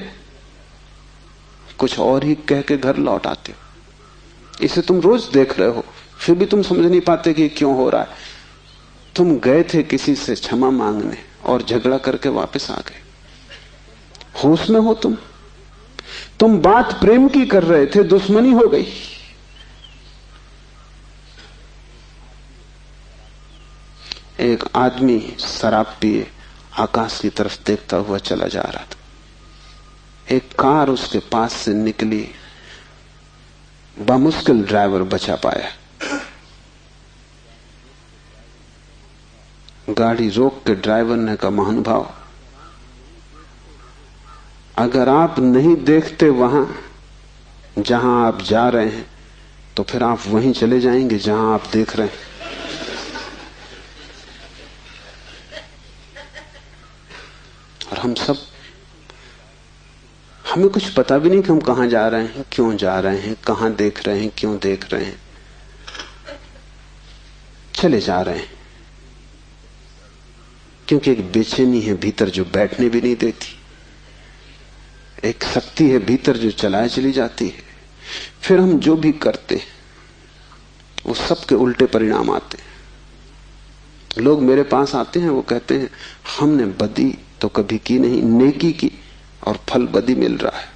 Speaker 2: कुछ और ही कह के घर लौट आते हो। इसे तुम रोज देख रहे हो, फिर भी तुम समझ नहीं पाते कि क्यों हो रहा है। तुम गए थे किसी से क्षमा मांगने और झगड़ा करके वापस आ गए। होश में हो तुम बात प्रेम की कर रहे थे, दुश्मनी हो गई। एक आदमी शराब पिए आकाश की तरफ देखता हुआ चला जा रहा था। एक कार उसके पास से निकली, बामुश्किल ड्राइवर बचा पाया। गाड़ी रोक के ड्राइवर ने कहा, महानुभाव, अगर आप नहीं देखते वहां जहां आप जा रहे हैं तो फिर आप वहीं चले जाएंगे जहां आप देख रहे हैं। और हमें कुछ पता भी नहीं कि हम कहां जा रहे हैं, क्यों जा रहे हैं, कहां देख रहे हैं, क्यों देख रहे हैं, चले जा रहे हैं। क्योंकि एक बेचैनी है भीतर जो बैठने भी नहीं देती, एक शक्ति है भीतर जो चलाए चली जाती है। फिर हम जो भी करते वो सबके उल्टे परिणाम आते हैं। लोग मेरे पास आते हैं, वो कहते हैं हमने बदी तो कभी की नहीं, नेकी की और फल बदी मिल रहा है।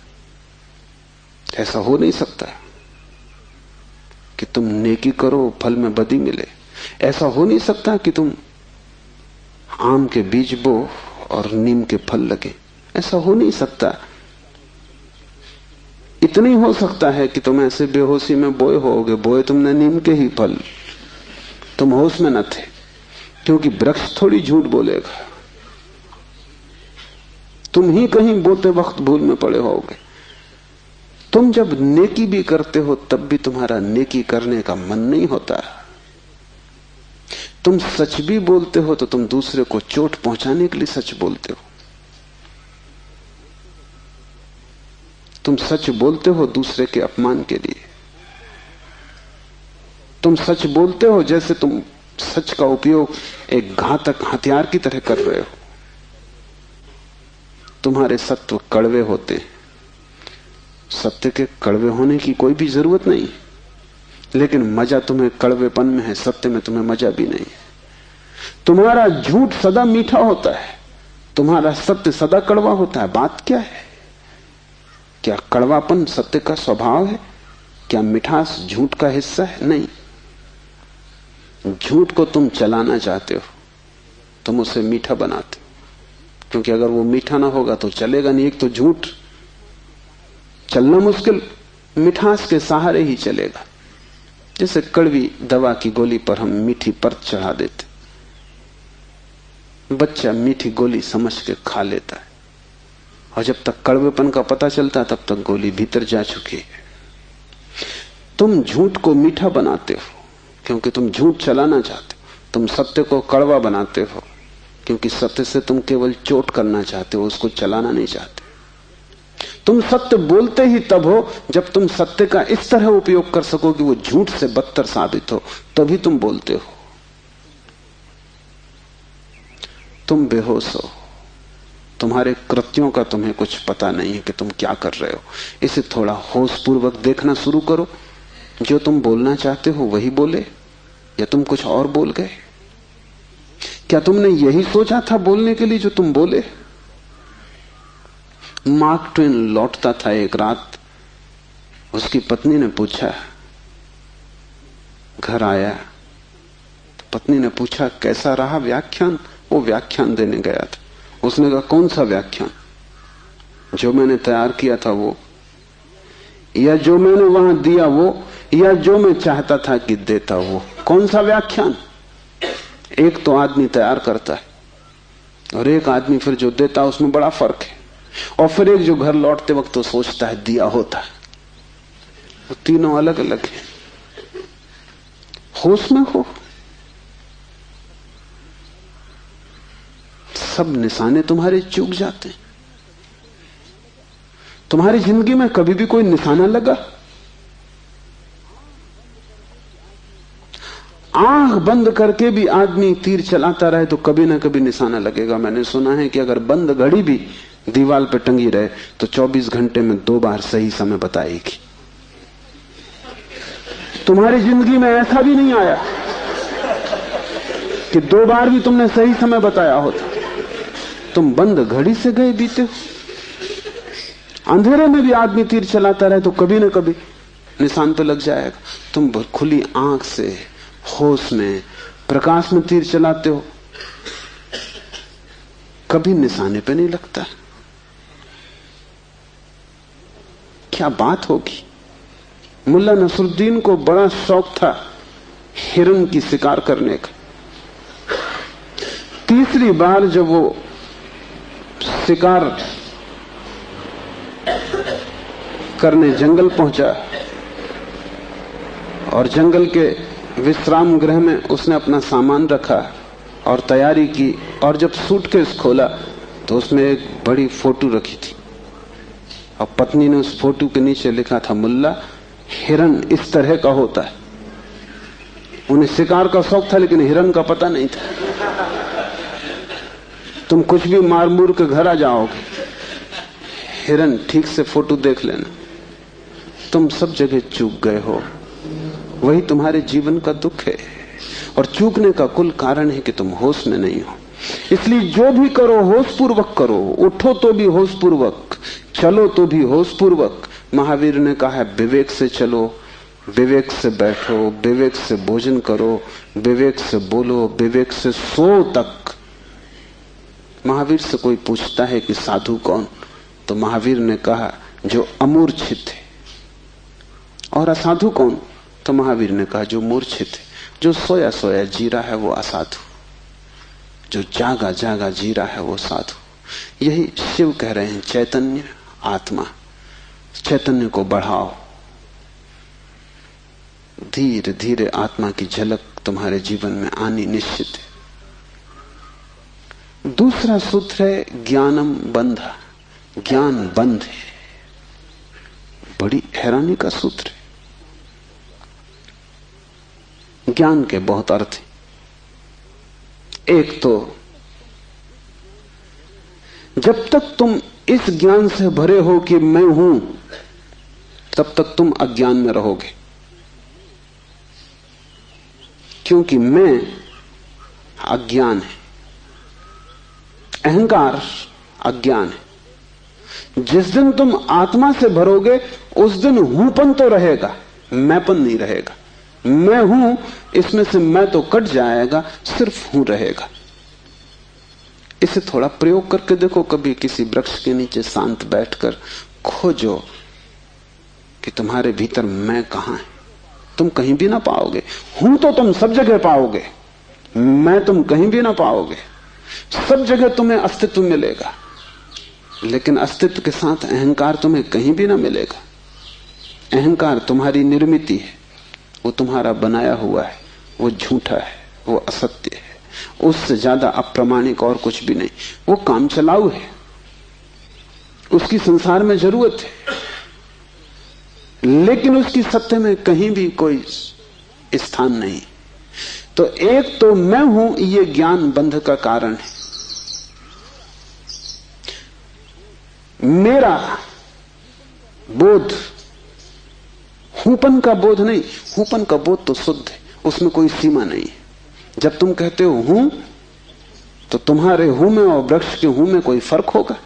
Speaker 2: ऐसा हो नहीं सकता कि तुम नेकी करो फल में बदी मिले। ऐसा हो नहीं सकता कि तुम आम के बीज बो और नीम के फल लगे। ऐसा हो नहीं सकता। इतना ही हो सकता है कि तुम ऐसे बेहोशी में बोए होगे, बोए तुमने नीम के ही फल, तुम होश में न थे, क्योंकि वृक्ष थोड़ी झूठ बोलेगा। तुम ही कहीं बोते वक्त भूल में पड़े होगे। तुम जब नेकी भी करते हो तब भी तुम्हारा नेकी करने का मन नहीं होता। तुम सच भी बोलते हो तो तुम दूसरे को चोट पहुंचाने के लिए सच बोलते हो। तुम सच बोलते हो दूसरे के अपमान के लिए। तुम सच बोलते हो जैसे तुम सच का उपयोग एक घातक हथियार की तरह कर रहे हो। तुम्हारे सत्य कड़वे होते, सत्य के कड़वे होने की कोई भी जरूरत नहीं, लेकिन मजा तुम्हें कड़वेपन में है, सत्य में तुम्हें मजा भी नहीं। तुम्हारा झूठ सदा मीठा होता है, तुम्हारा सत्य सदा कड़वा होता है। बात क्या है? क्या कड़वापन सत्य का स्वभाव है? क्या मिठास झूठ का हिस्सा है? नहीं। झूठ को तुम चलाना चाहते हो, तुम उसे मीठा बनाते हो, क्योंकि अगर वो मीठा ना होगा तो चलेगा नहीं। एक तो झूठ चलना मुश्किल, मिठास के सहारे ही चलेगा। जैसे कड़वी दवा की गोली पर हम मीठी परत चढ़ा देते, बच्चा मीठी गोली समझ के खा लेता है, और जब तक कड़वेपन का पता चलता है तब तक गोली भीतर जा चुकी है। तुम झूठ को मीठा बनाते हो क्योंकि तुम झूठ चलाना चाहते हो। तुम सत्य को कड़वा बनाते हो क्योंकि सत्य से तुम केवल चोट करना चाहते हो, उसको चलाना नहीं चाहते। तुम सत्य बोलते ही तब हो जब तुम सत्य का इस तरह उपयोग कर सको कि वो झूठ से बदतर साबित हो, तभी तुम बोलते हो। तुम बेहोश हो, तुम्हारे कृत्यों का तुम्हें कुछ पता नहीं है कि तुम क्या कर रहे हो। इसे थोड़ा होश पूर्वक देखना शुरू करो। जो तुम बोलना चाहते हो वही बोले, या तुम कुछ और बोल गए? क्या तुमने यही सोचा था बोलने के लिए जो तुम बोले? मार्क ट्वेन लौटता था एक रात, उसकी पत्नी ने पूछा, घर आया, पत्नी ने पूछा कैसा रहा व्याख्यान? वो व्याख्यान देने गया था। उसने कहा कौन सा व्याख्यान? जो मैंने तैयार किया था वो। या जो मैंने वहां दिया वो, या जो मैं चाहता था कि देता वो? कौन सा व्याख्यान? एक तो आदमी तैयार करता है और एक आदमी फिर जो देता है, उसमें बड़ा फर्क है। और फिर एक जो घर लौटते वक्त तो सोचता है दिया होता है। वो तीनों अलग अलग हैं। होश में हो, सब निशाने तुम्हारे चूक जाते हैं। तुम्हारी जिंदगी में कभी भी कोई निशाना लगा? आंख बंद करके भी आदमी तीर चलाता रहे तो कभी ना कभी निशाना लगेगा। मैंने सुना है कि अगर बंद घड़ी भी दीवार पर टंगी रहे तो 24 घंटे में 2 बार सही समय बताएगी। तुम्हारी जिंदगी में ऐसा भी नहीं आया कि 2 बार भी तुमने सही समय बताया होता। तुम बंद घड़ी से गए बीते हो। अंधेरे में भी आदमी तीर चलाता रहे तो कभी ना कभी निशान पे लग जाएगा। तुम खुली आंख से होश में प्रकाश में तीर चलाते हो, कभी निशाने पे नहीं लगता। क्या बात होगी? मुल्ला नसरुद्दीन को बड़ा शौक था हिरन की शिकार करने का। तीसरी बार जब वो शिकार करने जंगल पहुंचा और जंगल के विश्राम गृह में उसने अपना सामान रखा और तैयारी की, और जब सूटकेस खोला तो उसमें एक बड़ी फोटो रखी थी और पत्नी ने उस फोटो के नीचे लिखा था, मुल्ला हिरन इस तरह का होता है। उन्हें शिकार का शौक था लेकिन हिरन का पता नहीं था। तुम कुछ भी मार मूर के घर आ जाओगे, हिरन ठीक से फोटो देख लेना। तुम सब जगह चूक गए हो, वही तुम्हारे जीवन का दुख है। और चूकने का कुल कारण है कि तुम होश में नहीं हो। इसलिए जो भी करो होश पूर्वक करो। उठो तो भी होश पूर्वक, चलो तो भी होश पूर्वक। महावीर ने कहा है विवेक से चलो, विवेक से बैठो, विवेक से भोजन करो, विवेक से बोलो, विवेक से सो तक। महावीर से कोई पूछता है कि साधु कौन, तो महावीर ने कहा जो अमूर्छित है। और असाधु कौन, तो महावीर ने कहा जो मूर्छित है। जो सोया सोया जी रहा है वो असाधु, जो जागा जागा जी रहा है वो साधु। यही शिव कह रहे हैं, चैतन्य आत्मा। चैतन्य को बढ़ाओ, धीरे धीरे आत्मा की झलक तुम्हारे जीवन में आनी निश्चित है। दूसरा सूत्र है ज्ञानम बंधा। ज्ञान बंध है। बड़ी हैरानी का सूत्र है। ज्ञान के बहुत अर्थ हैं। एक तो जब तक तुम इस ज्ञान से भरे हो कि मैं हूं, तब तक तुम अज्ञान में रहोगे, क्योंकि मैं अज्ञान है, अहंकार अज्ञान है। जिस दिन तुम आत्मा से भरोगे उस दिन हूंपन तो रहेगा, मैंपन नहीं रहेगा। मैं हूं, इसमें से मैं तो कट जाएगा, सिर्फ हूं रहेगा। इसे थोड़ा प्रयोग करके देखो। कभी किसी वृक्ष के नीचे शांत बैठकर खोजो कि तुम्हारे भीतर मैं कहां है। तुम कहीं भी ना पाओगे। हूं तो तुम सब जगह पाओगे, मैं तुम कहीं भी ना पाओगे। सब जगह तुम्हें अस्तित्व मिलेगा, लेकिन अस्तित्व के साथ अहंकार तुम्हें कहीं भी ना मिलेगा। अहंकार तुम्हारी निर्मिति है, वो तुम्हारा बनाया हुआ है, वो झूठा है, वो असत्य है, उससे ज्यादा अप्रामाणिक और कुछ भी नहीं। वो काम चलाऊ है, उसकी संसार में जरूरत है, लेकिन उसकी सत्य में कहीं भी कोई स्थान नहीं। तो एक तो मैं हूं, ये ज्ञान बंध का कारण है। मेरा बोध हूपन का बोध नहीं। हूपन का बोध तो शुद्ध है, उसमें कोई सीमा नहीं है। जब तुम कहते हो हूं, तो तुम्हारे हूं में और वृक्ष के हूं में कोई फर्क होगा?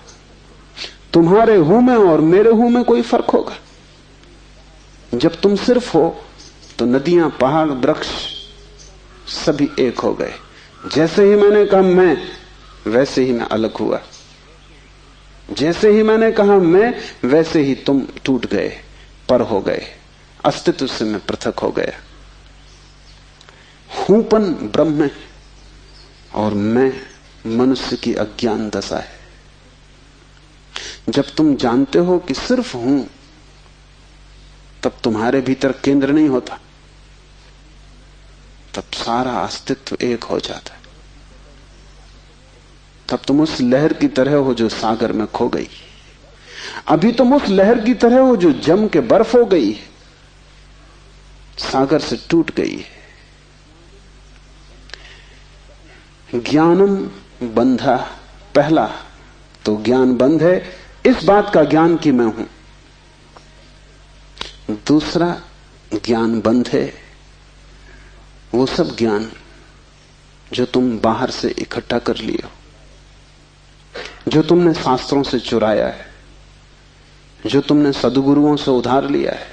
Speaker 2: तुम्हारे हूं में और मेरे हूं में कोई फर्क होगा? जब तुम सिर्फ हो तो नदियां, पहाड़, वृक्ष सभी एक हो गए। जैसे ही मैंने कहा मैं, वैसे ही मैं अलग हुआ। जैसे ही मैंने कहा मैं, वैसे ही तुम टूट गए। पर हो गए, अस्तित्व से मैं पृथक हो गया। हूंपन ब्रह्म है और मैं मनुष्य की अज्ञान दशा है। जब तुम जानते हो कि सिर्फ हूं, तब तुम्हारे भीतर केंद्र नहीं होता, तब सारा अस्तित्व एक हो जाता है। तब तुम उस लहर की तरह हो जो सागर में खो गई। अभी तुम उस लहर की तरह हो जो जम के बर्फ हो गई है, सागर से टूट गई है। ज्ञानम बंधा, पहला तो ज्ञान बंध है, इस बात का ज्ञान कि मैं हूं। दूसरा ज्ञान बंध है वो सब ज्ञान जो तुम बाहर से इकट्ठा कर लिए हो, जो तुमने शास्त्रों से चुराया है, जो तुमने सद्गुरुओं से उधार लिया है,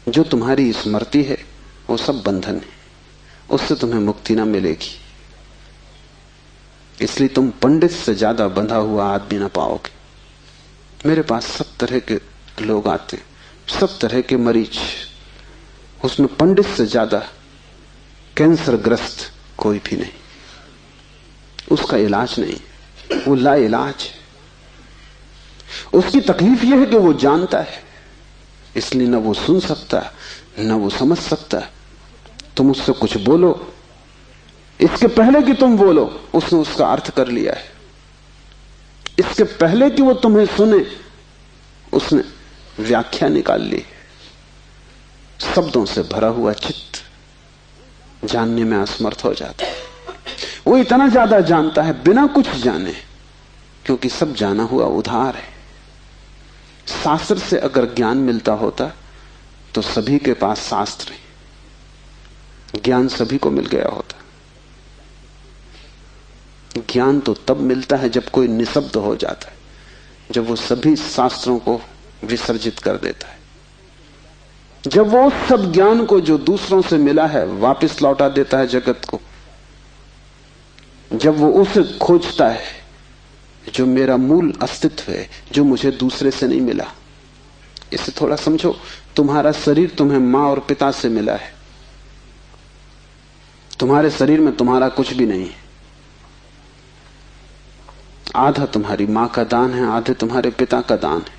Speaker 2: जो तुम्हारी स्मृति है, वो सब बंधन है। उससे तुम्हें मुक्ति ना मिलेगी। इसलिए तुम पंडित से ज्यादा बंधा हुआ आदमी ना पाओगे। मेरे पास सब तरह के लोग आते हैं, सब तरह के मरीज, उसमें पंडित से ज्यादा कैंसर ग्रस्त कोई भी नहीं। उसका इलाज नहीं, वो ला इलाज है। उसकी तकलीफ यह है कि वो जानता है, इसलिए न वो सुन सकता न वो समझ सकता। तुम उससे कुछ बोलो, इसके पहले कि तुम बोलो उसने उसका अर्थ कर लिया है। इसके पहले कि वो तुम्हें सुने उसने व्याख्या निकाल ली। शब्दों से भरा हुआ चित्त जानने में असमर्थ हो जाता है। वो इतना ज्यादा जानता है बिना कुछ जाने, क्योंकि सब जाना हुआ उधार है। शास्त्र से अगर ज्ञान मिलता होता तो सभी के पास शास्त्र है, ज्ञान सभी को मिल गया होता। ज्ञान तो तब मिलता है जब कोई निशब्द हो जाता है, जब वो सभी शास्त्रों को विसर्जित कर देता है, जब वो उस सब ज्ञान को जो दूसरों से मिला है वापस लौटा देता है जगत को, जब वो उसे खोजता है जो मेरा मूल अस्तित्व है, जो मुझे दूसरे से नहीं मिला। इसे थोड़ा समझो, तुम्हारा शरीर तुम्हें मां और पिता से मिला है। तुम्हारे शरीर में तुम्हारा कुछ भी नहीं है। आधा तुम्हारी मां का दान है, आधे तुम्हारे पिता का दान है।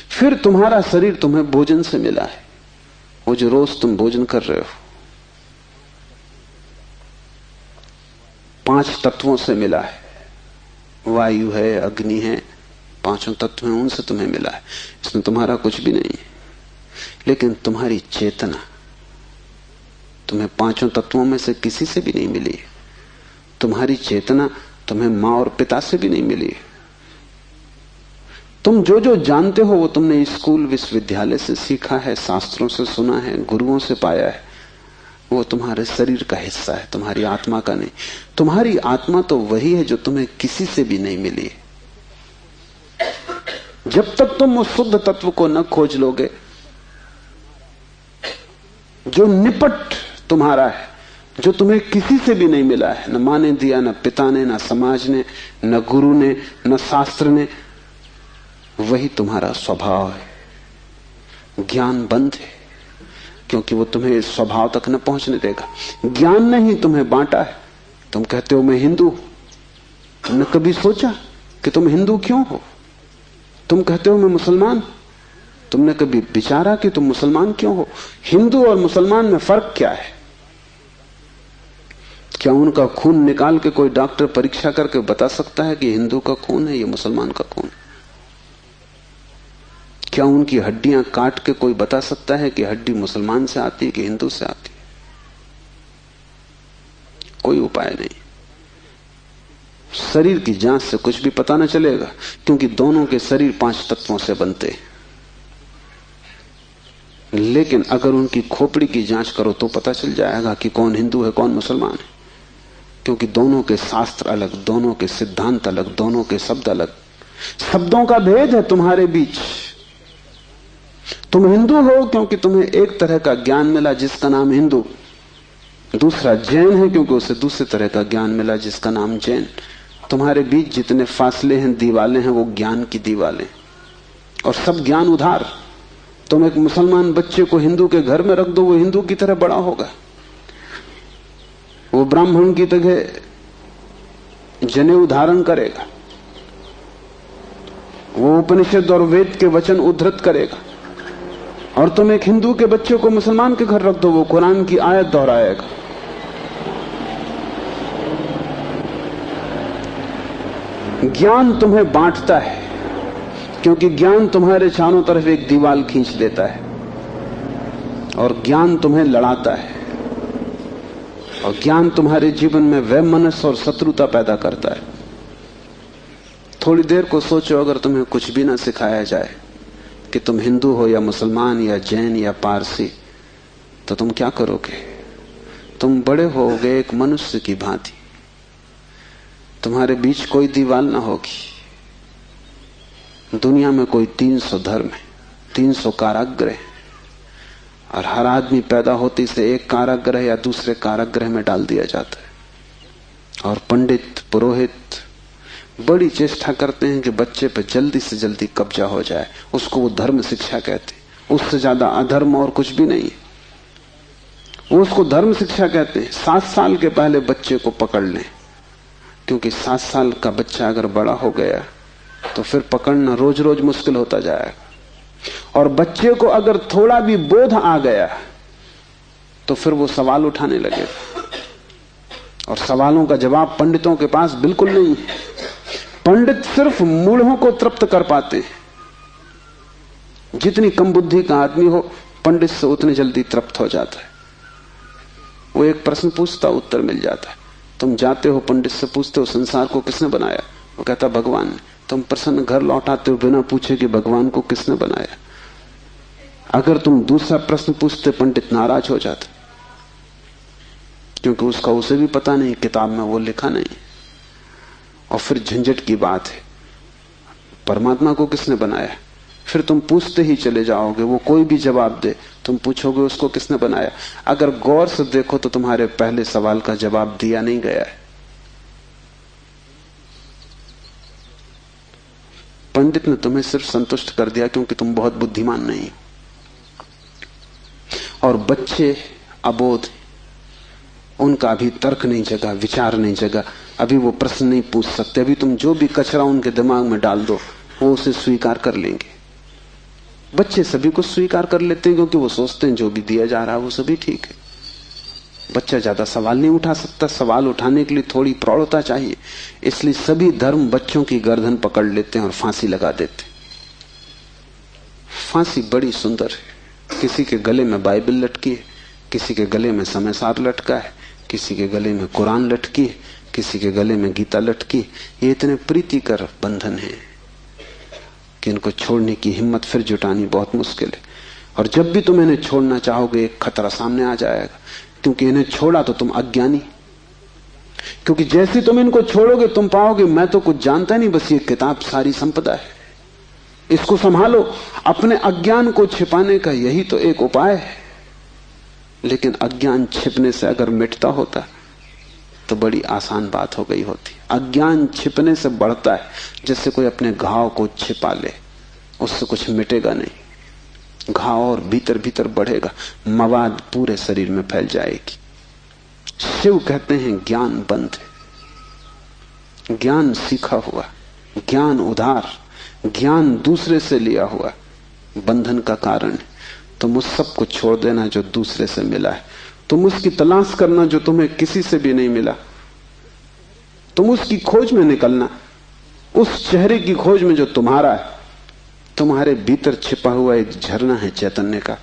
Speaker 2: फिर तुम्हारा शरीर तुम्हें भोजन से मिला है, वो जो रोज तुम भोजन कर रहे हो। 5 तत्वों से मिला है, वायु है, अग्नि है, 5 तत्व हैं, उनसे तुम्हें मिला है। इसमें तुम्हारा कुछ भी नहीं है। लेकिन तुम्हारी चेतना तुम्हें 5 तत्वों में से किसी से भी नहीं मिली है। तुम्हारी चेतना तुम्हें मां और पिता से भी नहीं मिली है। तुम जो जो जानते हो वो तुमने स्कूल विश्वविद्यालय से सीखा है, शास्त्रों से सुना है, गुरुओं से पाया है। वो तुम्हारे शरीर का हिस्सा है, तुम्हारी आत्मा का नहीं। तुम्हारी आत्मा तो वही है जो तुम्हें किसी से भी नहीं मिली है। जब तक तुम उस शुद्ध तत्व को न खोज लोगे जो निपट तुम्हारा है, जो तुम्हें किसी से भी नहीं मिला है, न मां ने दिया, न पिता ने, न समाज ने, न गुरु ने, न शास्त्र ने, वही तुम्हारा स्वभाव है। ज्ञान बंद है क्योंकि वो तुम्हें इस स्वभाव तक न पहुंचने देगा। ज्ञान ने ही तुम्हें बांटा है। तुम कहते हो मैं हिंदू, तुमने कभी सोचा कि तुम हिंदू क्यों हो? तुम कहते हो मैं मुसलमान, तुमने कभी विचारा कि तुम मुसलमान क्यों हो? हिंदू और मुसलमान में फर्क क्या है? क्या उनका खून निकाल के कोई डॉक्टर परीक्षा करके बता सकता है कि हिंदू का खून है, ये मुसलमान का खून? क्या उनकी हड्डियां काट के कोई बता सकता है कि हड्डी मुसलमान से आती है कि हिंदू से आती है? कोई उपाय नहीं। शरीर की जांच से कुछ भी पता न चलेगा, क्योंकि दोनों के शरीर 5 तत्वों से बनते हैं। लेकिन अगर उनकी खोपड़ी की जांच करो तो पता चल जाएगा कि कौन हिंदू है कौन मुसलमान है, क्योंकि दोनों के शास्त्र अलग, दोनों के सिद्धांत अलग, दोनों के शब्द अलग। शब्दों का भेद है तुम्हारे बीच। तुम हिंदू हो क्योंकि तुम्हें एक तरह का ज्ञान मिला जिसका नाम हिंदू, दूसरा जैन है क्योंकि उसे दूसरे तरह का ज्ञान मिला जिसका नाम जैन। तुम्हारे बीच जितने फासले हैं, दीवालें हैं, वो ज्ञान की दीवालें। और सब ज्ञान उधार। तुम एक मुसलमान बच्चे को हिंदू के घर में रख दो, वो हिंदू की तरह बड़ा होगा। वो ब्राह्मण की तरह जनेऊ धारण करेगा, वो उपनिषद और वेद के वचन उद्धृत करेगा। और तुम एक हिंदू के बच्चे को मुसलमान के घर रख दो, वो कुरान की आयत दोहराएगा। ज्ञान तुम्हें बांटता है, क्योंकि ज्ञान तुम्हारे चारों तरफ एक दीवार खींच देता है, और ज्ञान तुम्हें लड़ाता है, और ज्ञान तुम्हारे जीवन में वैमनस्य और शत्रुता पैदा करता है। थोड़ी देर को सोचो, अगर तुम्हें कुछ भी ना सिखाया जाए कि तुम हिंदू हो या मुसलमान या जैन या पारसी, तो तुम क्या करोगे? तुम बड़े होगे एक मनुष्य की भांति। तुम्हारे बीच कोई दीवार ना होगी। दुनिया में कोई 300 धर्म है, 300 कारागृह, और हर आदमी पैदा होते से एक कारागृह या दूसरे कारागृह में डाल दिया जाता है। और पंडित पुरोहित बड़ी चेष्टा करते हैं कि बच्चे पर जल्दी से जल्दी कब्जा हो जाए। उसको वो धर्म शिक्षा कहते हैं। उससे ज्यादा अधर्म और कुछ भी नहीं है। वो उसको धर्म शिक्षा कहते हैं। 7 साल के पहले बच्चे को पकड़ लें, क्योंकि 7 साल का बच्चा अगर बड़ा हो गया तो फिर पकड़ना रोज रोज मुश्किल होता जाएगा। और बच्चे को अगर थोड़ा भी बोध आ गया तो फिर वो सवाल उठाने लगेगा, और सवालों का जवाब पंडितों के पास बिल्कुल नहीं है। पंडित सिर्फ मूढ़ों को तृप्त कर पाते हैं। जितनी कम बुद्धि का आदमी हो, पंडित से उतनी जल्दी तृप्त हो जाता है। वो एक प्रश्न पूछता, उत्तर मिल जाता है। तुम जाते हो पंडित से पूछते हो संसार को किसने बनाया, वो कहता भगवान ने। तुम प्रसन्न घर लौटाते हो बिना पूछे कि भगवान को किसने बनाया। अगर तुम दूसरा प्रश्न पूछते, पंडित नाराज हो जाता, क्योंकि उसका उसे भी पता नहीं, किताब में वो लिखा नहीं। और फिर झंझट की बात है, परमात्मा को किसने बनाया। फिर तुम पूछते ही चले जाओगे, वो कोई भी जवाब दे, तुम पूछोगे उसको किसने बनाया। अगर गौर से देखो तो तुम्हारे पहले सवाल का जवाब दिया नहीं गया है। पंडित ने तुम्हें सिर्फ संतुष्ट कर दिया क्योंकि तुम बहुत बुद्धिमान नहीं। और बच्चे अबोध, उनका अभी तर्क नहीं जगा, विचार नहीं जगा, अभी वो प्रश्न नहीं पूछ सकते। अभी तुम जो भी कचरा उनके दिमाग में डाल दो, वो उसे स्वीकार कर लेंगे। बच्चे सभी को स्वीकार कर लेते हैं, क्योंकि वो सोचते हैं जो भी दिया जा रहा है वो सभी ठीक है। बच्चा ज्यादा सवाल नहीं उठा सकता, सवाल उठाने के लिए थोड़ी प्रौढ़ता चाहिए। इसलिए सभी धर्म बच्चों की गर्दन पकड़ लेते हैं और फांसी लगा देते। फांसी बड़ी सुंदर है। किसी के गले में बाइबल लटकी है, किसी के गले में समयसार लटका है, किसी के गले में कुरान लटकी है, किसी के गले में गीता लटकी। ये इतने प्रीतिकर बंधन है कि इनको छोड़ने की हिम्मत फिर जुटानी बहुत मुश्किल है। और जब भी तुम इन्हें छोड़ना चाहोगे, एक खतरा सामने आ जाएगा, क्योंकि इन्हें छोड़ा तो तुम अज्ञानी। क्योंकि जैसे तुम इनको छोड़ोगे, तुम पाओगे मैं तो कुछ जानता नहीं, बस ये किताब सारी संपदा है, इसको संभालो। अपने अज्ञान को छिपाने का यही तो एक उपाय है। लेकिन अज्ञान छिपने से अगर मिटता होता तो बड़ी आसान बात हो गई होती। अज्ञान छिपने से बढ़ता है, जैसे कोई अपने घाव को छिपा ले, उससे कुछ मिटेगा नहीं। घाव और भीतर भीतर बढ़ेगा, मवाद पूरे शरीर में फैल जाएगी। शिव कहते हैं ज्ञान बंद है। ज्ञान सीखा हुआ, ज्ञान उधार, ज्ञान दूसरे से लिया हुआ बंधन का कारण है। तुम उस सब को छोड़ देना जो दूसरे से मिला है। तुम उसकी तलाश करना जो तुम्हें किसी से भी नहीं मिला। तुम उसकी खोज में निकलना, उस चेहरे की खोज में जो तुम्हारा है। तुम्हारे भीतर छिपा हुआ एक झरना है चैतन्य का,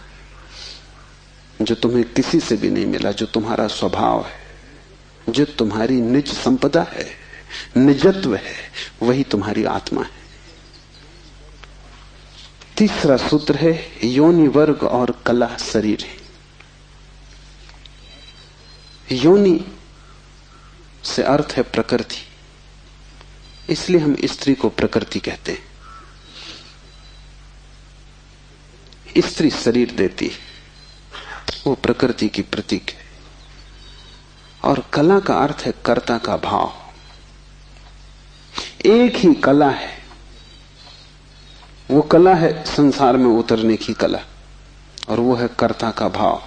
Speaker 2: जो तुम्हें किसी से भी नहीं मिला, जो तुम्हारा स्वभाव है, जो तुम्हारी निज संपदा है, निजत्व है, वही तुम्हारी आत्मा है। तीसरा सूत्र है योनि वर्ग और कला शरीर है। योनि से अर्थ है प्रकृति, इसलिए हम स्त्री को प्रकृति कहते हैं। स्त्री शरीर देती है, वो प्रकृति की प्रतीक है। और कला का अर्थ है कर्ता का भाव। एक ही कला है, वो कला है संसार में उतरने की कला, और वो है कर्ता का भाव।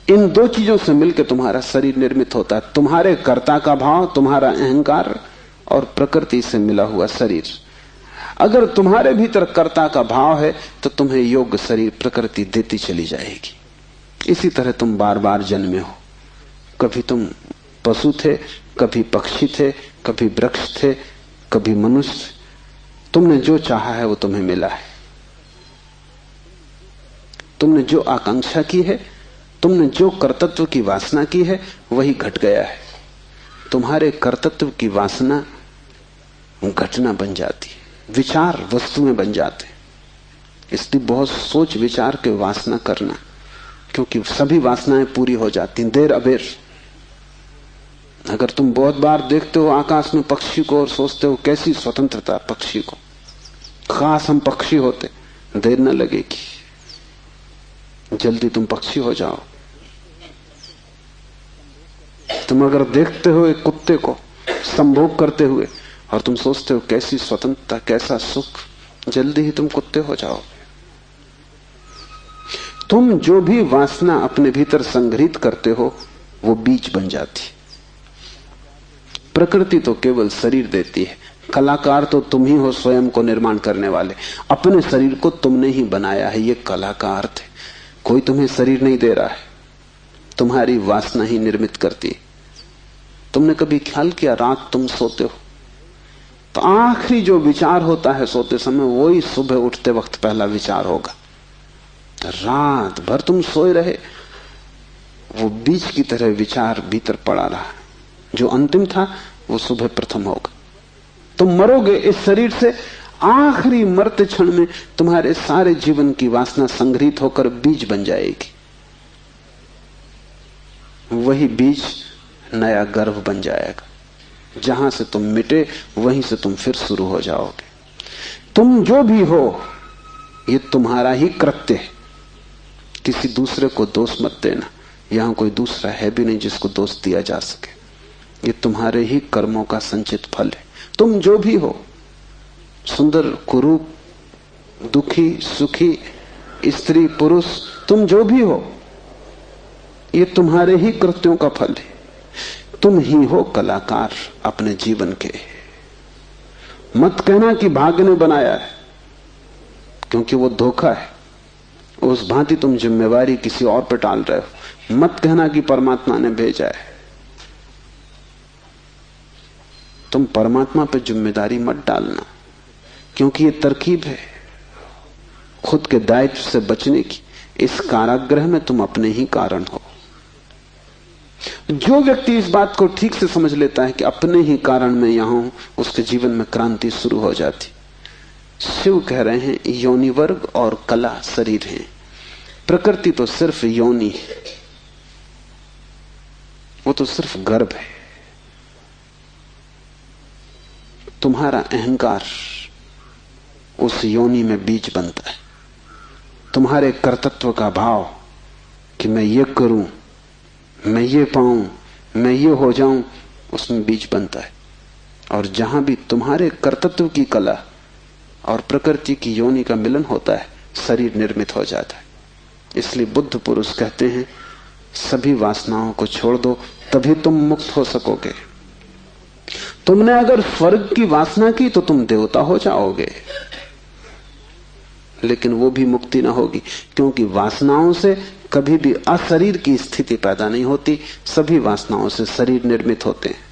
Speaker 2: इन दो चीजों से मिलकर तुम्हारा शरीर निर्मित होता है। तुम्हारे कर्ता का भाव, तुम्हारा अहंकार, और प्रकृति से मिला हुआ शरीर। अगर तुम्हारे भीतर कर्ता का भाव है तो तुम्हें योग्य शरीर प्रकृति देती चली जाएगी। इसी तरह तुम बार बार जन्मे हो। कभी तुम पशु थे, कभी पक्षी थे, कभी वृक्ष थे, कभी मनुष्य। तुमने जो चाहा है वो तुम्हें मिला है। तुमने जो आकांक्षा की है, तुमने जो कर्तृत्व की वासना की है, वही घट गया है। तुम्हारे कर्तृत्व की वासना घटना बन जाती है, विचार वस्तुएं बन जाते हैं। इसलिए बहुत सोच विचार के वासना करना, क्योंकि सभी वासनाएं पूरी हो जाती हैं देर अबेर। अगर तुम बहुत बार देखते हो आकाश में पक्षी को और सोचते हो कैसी स्वतंत्रता पक्षी को, खास हम पक्षी होते, देर न लगेगी, जल्दी तुम पक्षी हो जाओ। तुम अगर देखते हो एक कुत्ते को संभोग करते हुए और तुम सोचते हो कैसी स्वतंत्रता, कैसा सुख, जल्दी ही तुम कुत्ते हो जाओ। तुम जो भी वासना अपने भीतर संग्रहित करते हो वो बीज बन जाती। प्रकृति तो केवल शरीर देती है, कलाकार तो तुम ही हो, स्वयं को निर्माण करने वाले। अपने शरीर को तुमने ही बनाया है, ये कला का अर्थ है। कोई तुम्हें शरीर नहीं दे रहा है, तुम्हारी वासना ही निर्मित करती है। तुमने कभी ख्याल किया, रात तुम सोते हो तो आखिरी जो विचार होता है सोते समय, वही सुबह उठते वक्त पहला विचार होगा। रात भर तुम सोए रहे, वो बीज की तरह विचार भीतर पड़ा रहा, जो अंतिम था वो सुबह प्रथम होगा। तुम मरोगे इस शरीर से, आखिरी मरते क्षण में तुम्हारे सारे जीवन की वासना संग्रहित होकर बीज बन जाएगी। वही बीज नया गर्भ बन जाएगा। जहां से तुम मिटे वहीं से तुम फिर शुरू हो जाओगे। तुम जो भी हो ये तुम्हारा ही कृत्य है, किसी दूसरे को दोष मत देना। यहां कोई दूसरा है भी नहीं जिसको दोष दिया जा सके। ये तुम्हारे ही कर्मों का संचित फल है। तुम जो भी हो, सुंदर कुरूप, दुखी सुखी, स्त्री पुरुष, तुम जो भी हो, ये तुम्हारे ही कृत्यों का फल है। तुम ही हो कलाकार अपने जीवन के। मत कहना कि भाग्य ने बनाया है, क्योंकि वो धोखा है। उस भांति तुम जिम्मेवारी किसी और पर टाल रहे हो। मत कहना कि परमात्मा ने भेजा है। तुम परमात्मा पर जिम्मेदारी मत डालना, क्योंकि ये तरकीब है खुद के दायित्व से बचने की। इस कारागृह में तुम अपने ही कारण हो। जो व्यक्ति इस बात को ठीक से समझ लेता है कि अपने ही कारण मैं यहां हूं, उसके जीवन में क्रांति शुरू हो जाती। शिव कह रहे हैं योनि वर्ग और कला शरीर है। प्रकृति तो सिर्फ योनि है, वो तो सिर्फ गर्भ है। तुम्हारा अहंकार उस योनि में बीज बनता है। तुम्हारे कर्तृत्व का भाव कि मैं ये करूं, मैं ये पाऊं, मैं ये हो जाऊं, उसमें बीज बनता है। और जहां भी तुम्हारे कर्तृत्व की कला और प्रकृति की योनि का मिलन होता है, शरीर निर्मित हो जाता है। इसलिए बुद्ध पुरुष कहते हैं सभी वासनाओं को छोड़ दो, तभी तुम मुक्त हो सकोगे। तुमने अगर स्वर्ग की वासना की तो तुम देवता हो जाओगे, लेकिन वो भी मुक्ति ना होगी, क्योंकि वासनाओं से कभी भी अशरीर की स्थिति पैदा नहीं होती। सभी वासनाओं से शरीर निर्मित होते हैं।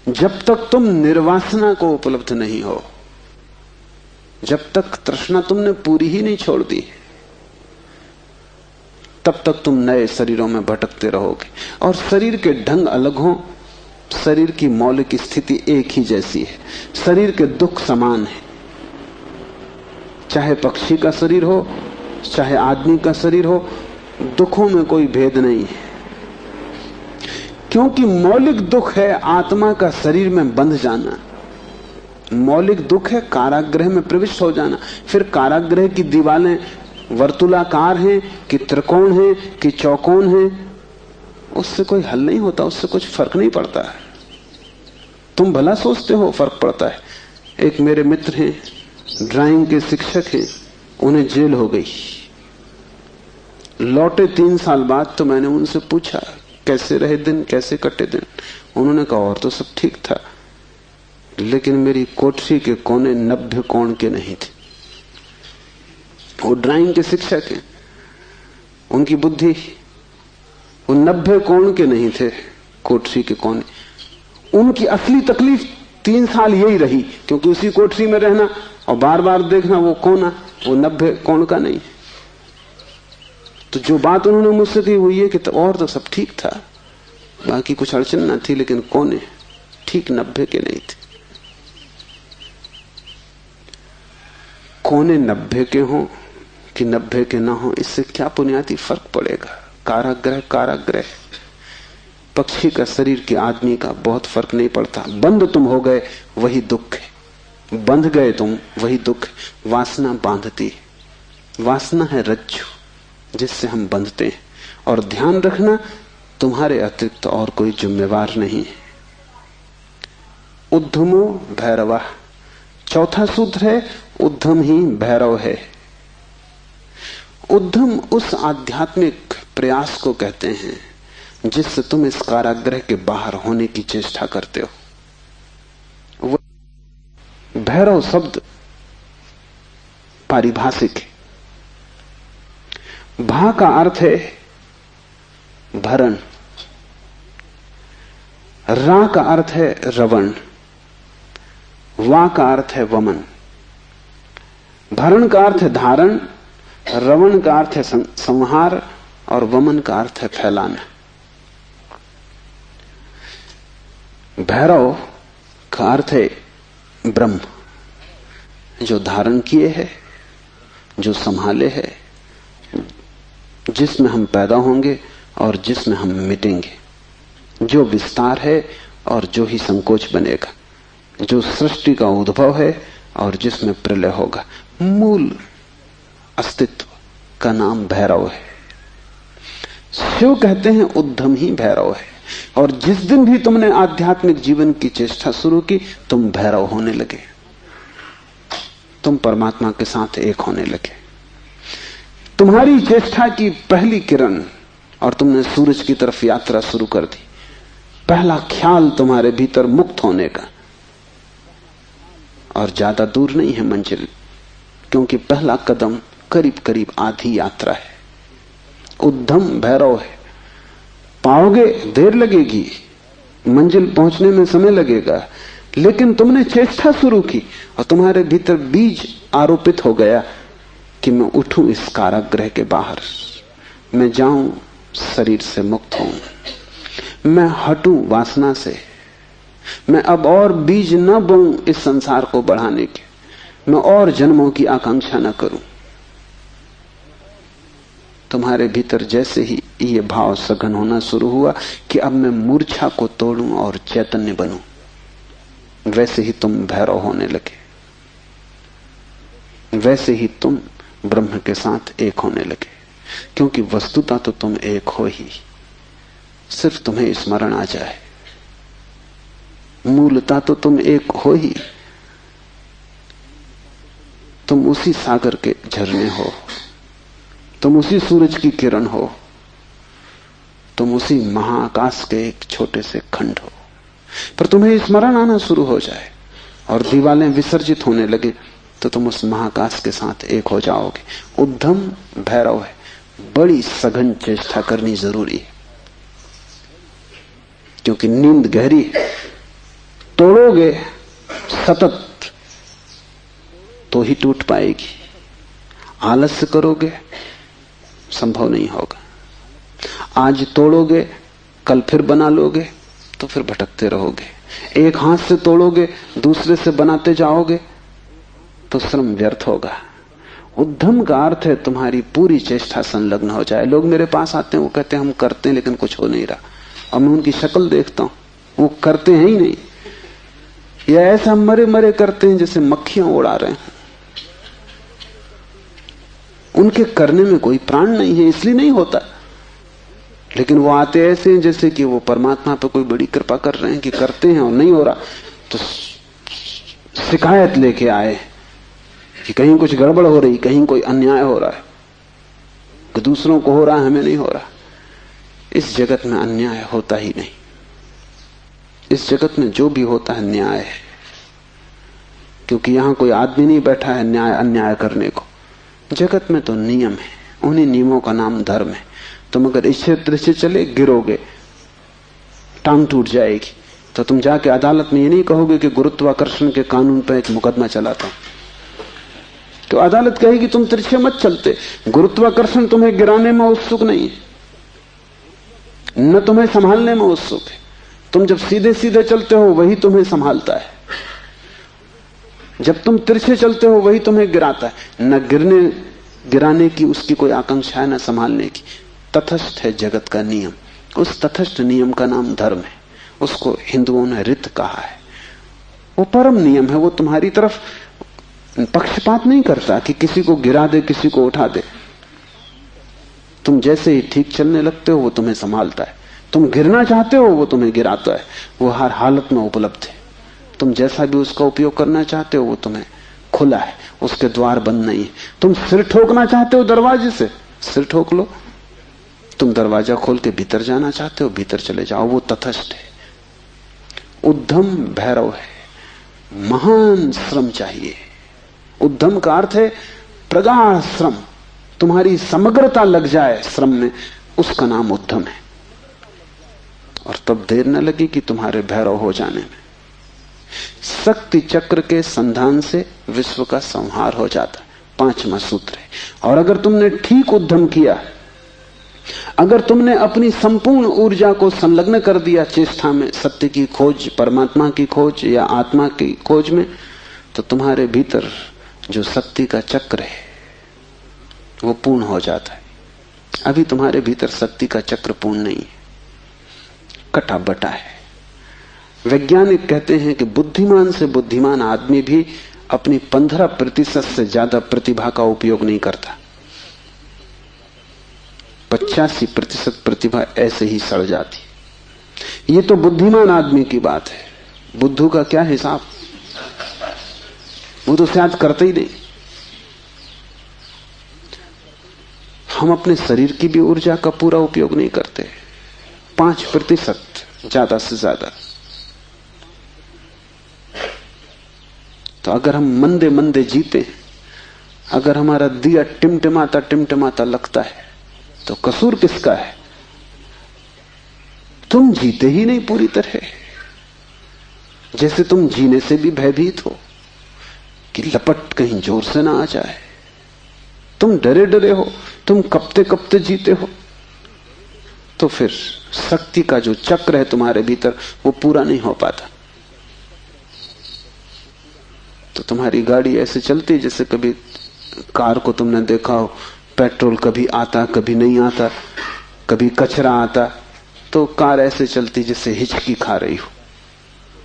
Speaker 2: जब तक तुम निर्वासना को उपलब्ध नहीं हो, जब तक तृष्णा तुमने पूरी ही नहीं छोड़ दी, तब तक तुम नए शरीरों में भटकते रहोगे। और शरीर के ढंग अलग हों, शरीर की मौलिक स्थिति एक ही जैसी है। शरीर के दुख समान है, चाहे पक्षी का शरीर हो चाहे आदमी का शरीर हो, दुखों में कोई भेद नहीं है। क्योंकि मौलिक दुख है आत्मा का शरीर में बंध जाना। मौलिक दुख है कारागृह में प्रविष्ट हो जाना। फिर कारागृह की दीवारें वर्तुलाकार हैं कि त्रिकोण हैं कि चौकोन हैं, उससे कोई हल नहीं होता, उससे कुछ फर्क नहीं पड़ता है। तुम भला सोचते हो फर्क पड़ता है। एक मेरे मित्र हैं, ड्राइंग के शिक्षक हैं, उन्हें जेल हो गई। लौटे 3 साल बाद तो मैंने उनसे पूछा कैसे रहे दिन, कैसे कटे दिन। उन्होंने कहा और तो सब ठीक था, लेकिन मेरी कोठरी के कोने 90 कोण के नहीं थे। वो ड्राइंग के शिक्षक हैं, उनकी बुद्धि, वो 90 कोण के नहीं थे कोठरी के कोने। उनकी असली तकलीफ 3 साल यही रही, क्योंकि उसी कोठरी में रहना और बार बार देखना वो कोना, वो 90 कोण का नहीं। तो जो बात उन्होंने मुझसे कही वो ये कि और तो सब ठीक था, बाकी कुछ अड़चन ना थी, लेकिन कोने ठीक 90 के नहीं थे। कोने 90 के हों कि 90 के ना हो, इससे क्या बुनियादी फर्क पड़ेगा। कारागृह कारागृह, पक्षी का शरीर के आदमी का बहुत फर्क नहीं पड़ता। बंद तुम हो गए वही दुख है, बंध गए तुम वही दुख है। वासना बांधती है, वासना है रज्जु जिससे हम बंधते हैं। और ध्यान रखना, तुम्हारे अतिरिक्त तो और कोई जिम्मेवार नहीं है। उद्धमो भैरवा, चौथा सूत्र है उद्धम ही भैरव है। उद्धम उस आध्यात्मिक प्रयास को कहते हैं जिससे तुम इस कारागृह के बाहर होने की चेष्टा करते हो। भैरव शब्द पारिभाषिक है। भा का अर्थ है भरण, रा का अर्थ है रवण, वा का अर्थ है वमन। भरण का अर्थ है धारण, रवण का अर्थ है संहार और वमन का अर्थ है फैलाना। भैरव का अर्थ है ब्रह्म, जो धारण किए है, जो संभाले है, जिसमें हम पैदा होंगे और जिसमें हम मिटेंगे, जो विस्तार है और जो ही संकोच बनेगा, जो सृष्टि का उद्भव है और जिसमें प्रलय होगा। मूल अस्तित्व का नाम भैरव है। शिव कहते हैं उद्धम ही भैरव है। और जिस दिन भी तुमने आध्यात्मिक जीवन की चेष्टा शुरू की, तुम भैरव होने लगे, तुम परमात्मा के साथ एक होने लगे। तुम्हारी चेष्टा की पहली किरण और तुमने सूरज की तरफ यात्रा शुरू कर दी। पहला ख्याल तुम्हारे भीतर मुक्त होने का, और ज्यादा दूर नहीं है मंजिल, क्योंकि पहला कदम करीब करीब आधी यात्रा है। उद्धम भैरव है। पाओगे देर लगेगी, मंजिल पहुंचने में समय लगेगा, लेकिन तुमने चेष्टा शुरू की और तुम्हारे भीतर बीज आरोपित हो गया कि मैं उठूं इस कारागृह के बाहर, मैं जाऊं शरीर से मुक्त हूं, मैं हटूं वासना से, मैं अब और बीज न बोऊं इस संसार को बढ़ाने के, मैं और जन्मों की आकांक्षा न करूं। तुम्हारे भीतर जैसे ही ये भाव सघन होना शुरू हुआ कि अब मैं मूर्छा को तोड़ूं और चैतन्य बनूं, वैसे ही तुम भैरव होने लगे, वैसे ही तुम ब्रह्म के साथ एक होने लगे। क्योंकि वस्तुतः तो तुम एक हो ही, सिर्फ तुम्हें स्मरण आ जाए। मूलतः तो तुम एक हो ही, तुम उसी सागर के झरने हो, तुम उसी सूरज की किरण हो, तुम उसी महाआकाश के एक छोटे से खंड हो। पर तुम्हें स्मरण आना शुरू हो जाए और दीवालें विसर्जित होने लगे तो तुम उस महाआकाश के साथ एक हो जाओगे। उद्धम भैरव है। बड़ी सघन चेष्टा करनी जरूरी है, क्योंकि नींद गहरी है। तोड़ोगे सतत तो ही टूट पाएगी, आलस्य करोगे संभव नहीं होगा। आज तोड़ोगे कल फिर बना लोगे तो फिर भटकते रहोगे। एक हाथ से तोड़ोगे दूसरे से बनाते जाओगे तो श्रम व्यर्थ होगा। उद्यम का अर्थ है तुम्हारी पूरी चेष्टा संलग्न हो जाए। लोग मेरे पास आते हैं, वो कहते हैं हम करते हैं लेकिन कुछ हो नहीं रहा, और मैं उनकी शक्ल देखता हूं, वो करते हैं ही नहीं, या ऐसा मरे मरे करते हैं जैसे मक्खियां उड़ा रहे हैं। उनके करने में कोई प्राण नहीं है, इसलिए नहीं होता। लेकिन वो आते ऐसे हैं जैसे कि वो परमात्मा पर कोई बड़ी कृपा कर रहे हैं कि करते हैं और नहीं हो रहा। तो शिकायत लेके आए कि कहीं कुछ गड़बड़ हो रही, कहीं कोई अन्याय हो रहा है, कि दूसरों को हो रहा है, हमें नहीं हो रहा। इस जगत में अन्याय होता ही नहीं। इस जगत में जो भी होता है न्याय है, क्योंकि यहां कोई आदमी नहीं बैठा है न्याय अन्याय करने को। जगत में तो नियम है, उन्हीं नियमों का नाम धर्म है। तुम अगर इस क्षेत्र से चले गिरोगे, टांग टूट जाएगी, तो तुम जाके अदालत में ये नहीं कहोगे कि गुरुत्वाकर्षण के कानून पर एक मुकदमा चलाता हूं, तो अदालत कहेगी तुम तिरछे मत चलते। गुरुत्वाकर्षण तुम्हें गिराने में उत्सुक नहीं है, न तुम्हें संभालने में उत्सुक है। तुम जब सीधे सीधे चलते हो वही तुम्हें संभालता है, जब तुम तिरछे चलते हो वही तुम्हें गिराता है। न गिराने की उसकी कोई आकांक्षा है, न संभालने की। तटस्थ है जगत का नियम। उस तटस्थ नियम का नाम धर्म है। उसको हिंदुओं ने रित कहा है। वो परम नियम है। वो तुम्हारी तरफ पक्षपात नहीं करता कि किसी को गिरा दे, किसी को उठा दे। तुम जैसे ही ठीक चलने लगते हो वो तुम्हें संभालता है। तुम गिरना चाहते हो वो तुम्हें गिराता है। वो हर हालत में उपलब्ध है। तुम जैसा भी उसका उपयोग करना चाहते हो वो तुम्हें खुला है, उसके द्वार बंद नहीं है। तुम सिर ठोकना चाहते हो दरवाजे से, सिर ठोक लो। तुम दरवाजा खोल के भीतर जाना चाहते हो, भीतर चले जाओ। वो तटस्थ है। उद्यम भैरव है। महान श्रम चाहिए। उद्यम का अर्थ है प्रगाढ़ श्रम। तुम्हारी समग्रता लग जाए श्रम में, उसका नाम उद्यम है। और तब देर न लगी कि तुम्हारे भैरव हो जाने में। शक्ति चक्र के संधान से विश्व का संहार हो जाता है, 5वां सूत्र है। और अगर तुमने ठीक उद्यम किया, अगर तुमने अपनी संपूर्ण ऊर्जा को संलग्न कर दिया चेष्टा में, सत्य की खोज, परमात्मा की खोज या आत्मा की खोज में, तो तुम्हारे भीतर जो शक्ति का चक्र है वो पूर्ण हो जाता है। अभी तुम्हारे भीतर शक्ति का चक्र पूर्ण नहीं है, कटा बटा है। वैज्ञानिक कहते हैं कि बुद्धिमान से बुद्धिमान आदमी भी अपनी 15% से ज्यादा प्रतिभा का उपयोग नहीं करता। 85% प्रतिभा ऐसे ही सड़ जाती। ये तो बुद्धिमान आदमी की बात है। बुद्धू का क्या हिसाब, वो तो शायद करते ही नहीं। हम अपने शरीर की भी ऊर्जा का पूरा उपयोग नहीं करते, 5% ज्यादा से ज्यादा। तो अगर हम मंदे मंदे जीते, अगर हमारा दिया टिमटिमाता टिमटिमाता लगता है, तो कसूर किसका है? तुम जीते ही नहीं पूरी तरह। जैसे तुम जीने से भी भयभीत हो कि लपट कहीं जोर से ना आ जाए। तुम डरे डरे हो, तुम कपते कपते जीते हो। तो फिर शक्ति का जो चक्र है तुम्हारे भीतर वो पूरा नहीं हो पाता। तो तुम्हारी गाड़ी ऐसे चलती जैसे कभी कार को तुमने देखा हो, पेट्रोल कभी आता कभी नहीं आता, कभी कचरा आता, तो कार ऐसे चलती जैसे हिचकी खा रही हो।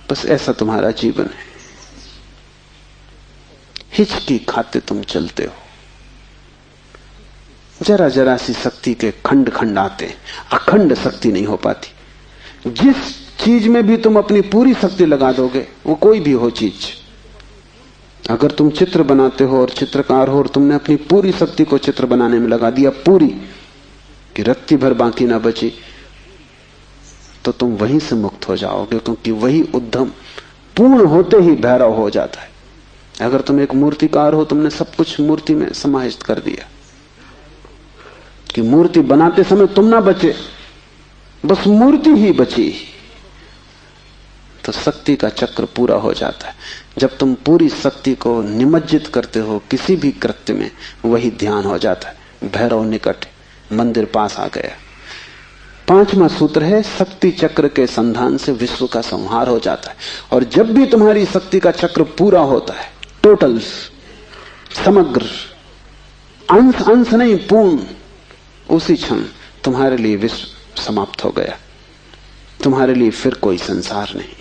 Speaker 2: बस ऐसा तुम्हारा जीवन है, हिचकी खाते तुम चलते हो। जरा जरा सी शक्ति के खंड खंड आते, अखंड शक्ति नहीं हो पाती। जिस चीज में भी तुम अपनी पूरी शक्ति लगा दोगे, वो कोई भी हो चीज, अगर तुम चित्र बनाते हो और चित्रकार हो और तुमने अपनी पूरी शक्ति को चित्र बनाने में लगा दिया, पूरी कि रत्ती भर बाकी ना बची, तो तुम वहीं से मुक्त हो जाओगे, क्योंकि वही उद्यम पूर्ण होते ही भैरव हो जाता है। अगर तुम एक मूर्तिकार हो, तुमने सब कुछ मूर्ति में समाहित कर दिया कि मूर्ति बनाते समय तुम ना बचे, बस मूर्ति ही बची, तो शक्ति का चक्र पूरा हो जाता है। जब तुम पूरी शक्ति को निमज्जित करते हो किसी भी कृत्य में, वही ध्यान हो जाता है। भैरव निकट, मंदिर पास आ गया। 5वां सूत्र है शक्ति चक्र के संधान से विश्व का संहार हो जाता है। और जब भी तुम्हारी शक्ति का चक्र पूरा होता है, टोटल, समग्र, अंश अंश नहीं, पूर्ण, उसी क्षण तुम्हारे लिए विश्व समाप्त हो गया। तुम्हारे लिए फिर कोई संसार नहीं।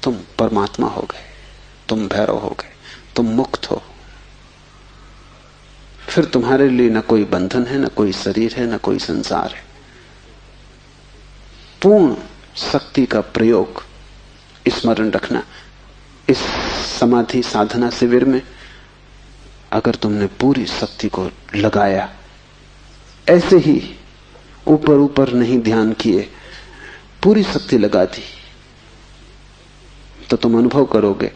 Speaker 2: तुम परमात्मा हो गए, तुम भैरव हो गए, तुम मुक्त हो। फिर तुम्हारे लिए न कोई बंधन है, न कोई शरीर है, न कोई संसार है। पूर्ण शक्ति का प्रयोग स्मरण रखना, इस समाधि साधना शिविर में अगर तुमने पूरी शक्ति को लगाया, ऐसे ही ऊपर ऊपर नहीं ध्यान किए, पूरी शक्ति लगा दी, तो तुम अनुभव करोगे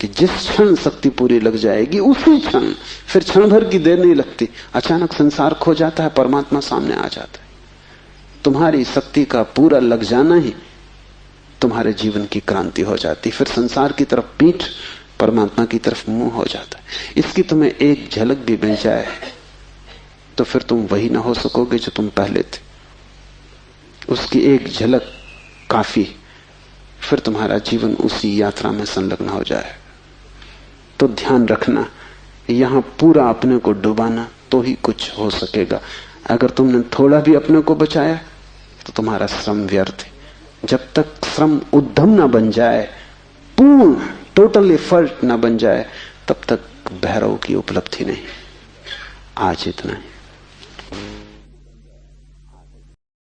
Speaker 2: कि जिस क्षण शक्ति पूरी लग जाएगी उसी क्षण, फिर क्षण भर की देर नहीं लगती, अचानक संसार खो जाता है, परमात्मा सामने आ जाता है। तुम्हारी शक्ति का पूरा लग जाना ही तुम्हारे जीवन की क्रांति हो जाती, फिर संसार की तरफ पीठ, परमात्मा की तरफ मुंह हो जाता है। इसकी तुम्हें एक झलक भी मिल जाए तो फिर तुम वही ना हो सकोगे जो तुम पहले थे। उसकी एक झलक काफी, फिर तुम्हारा जीवन उसी यात्रा में संलग्न हो जाए। तो ध्यान रखना, यहां पूरा अपने को डुबाना तो ही कुछ हो सकेगा। अगर तुमने थोड़ा भी अपने को बचाया तो तुम्हारा श्रम व्यर्थ है। जब तक श्रम उद्यम ना बन जाए, पूर्ण टोटल एफर्ट ना बन जाए, तब तक भैरव की उपलब्धि नहीं। आज इतना ही।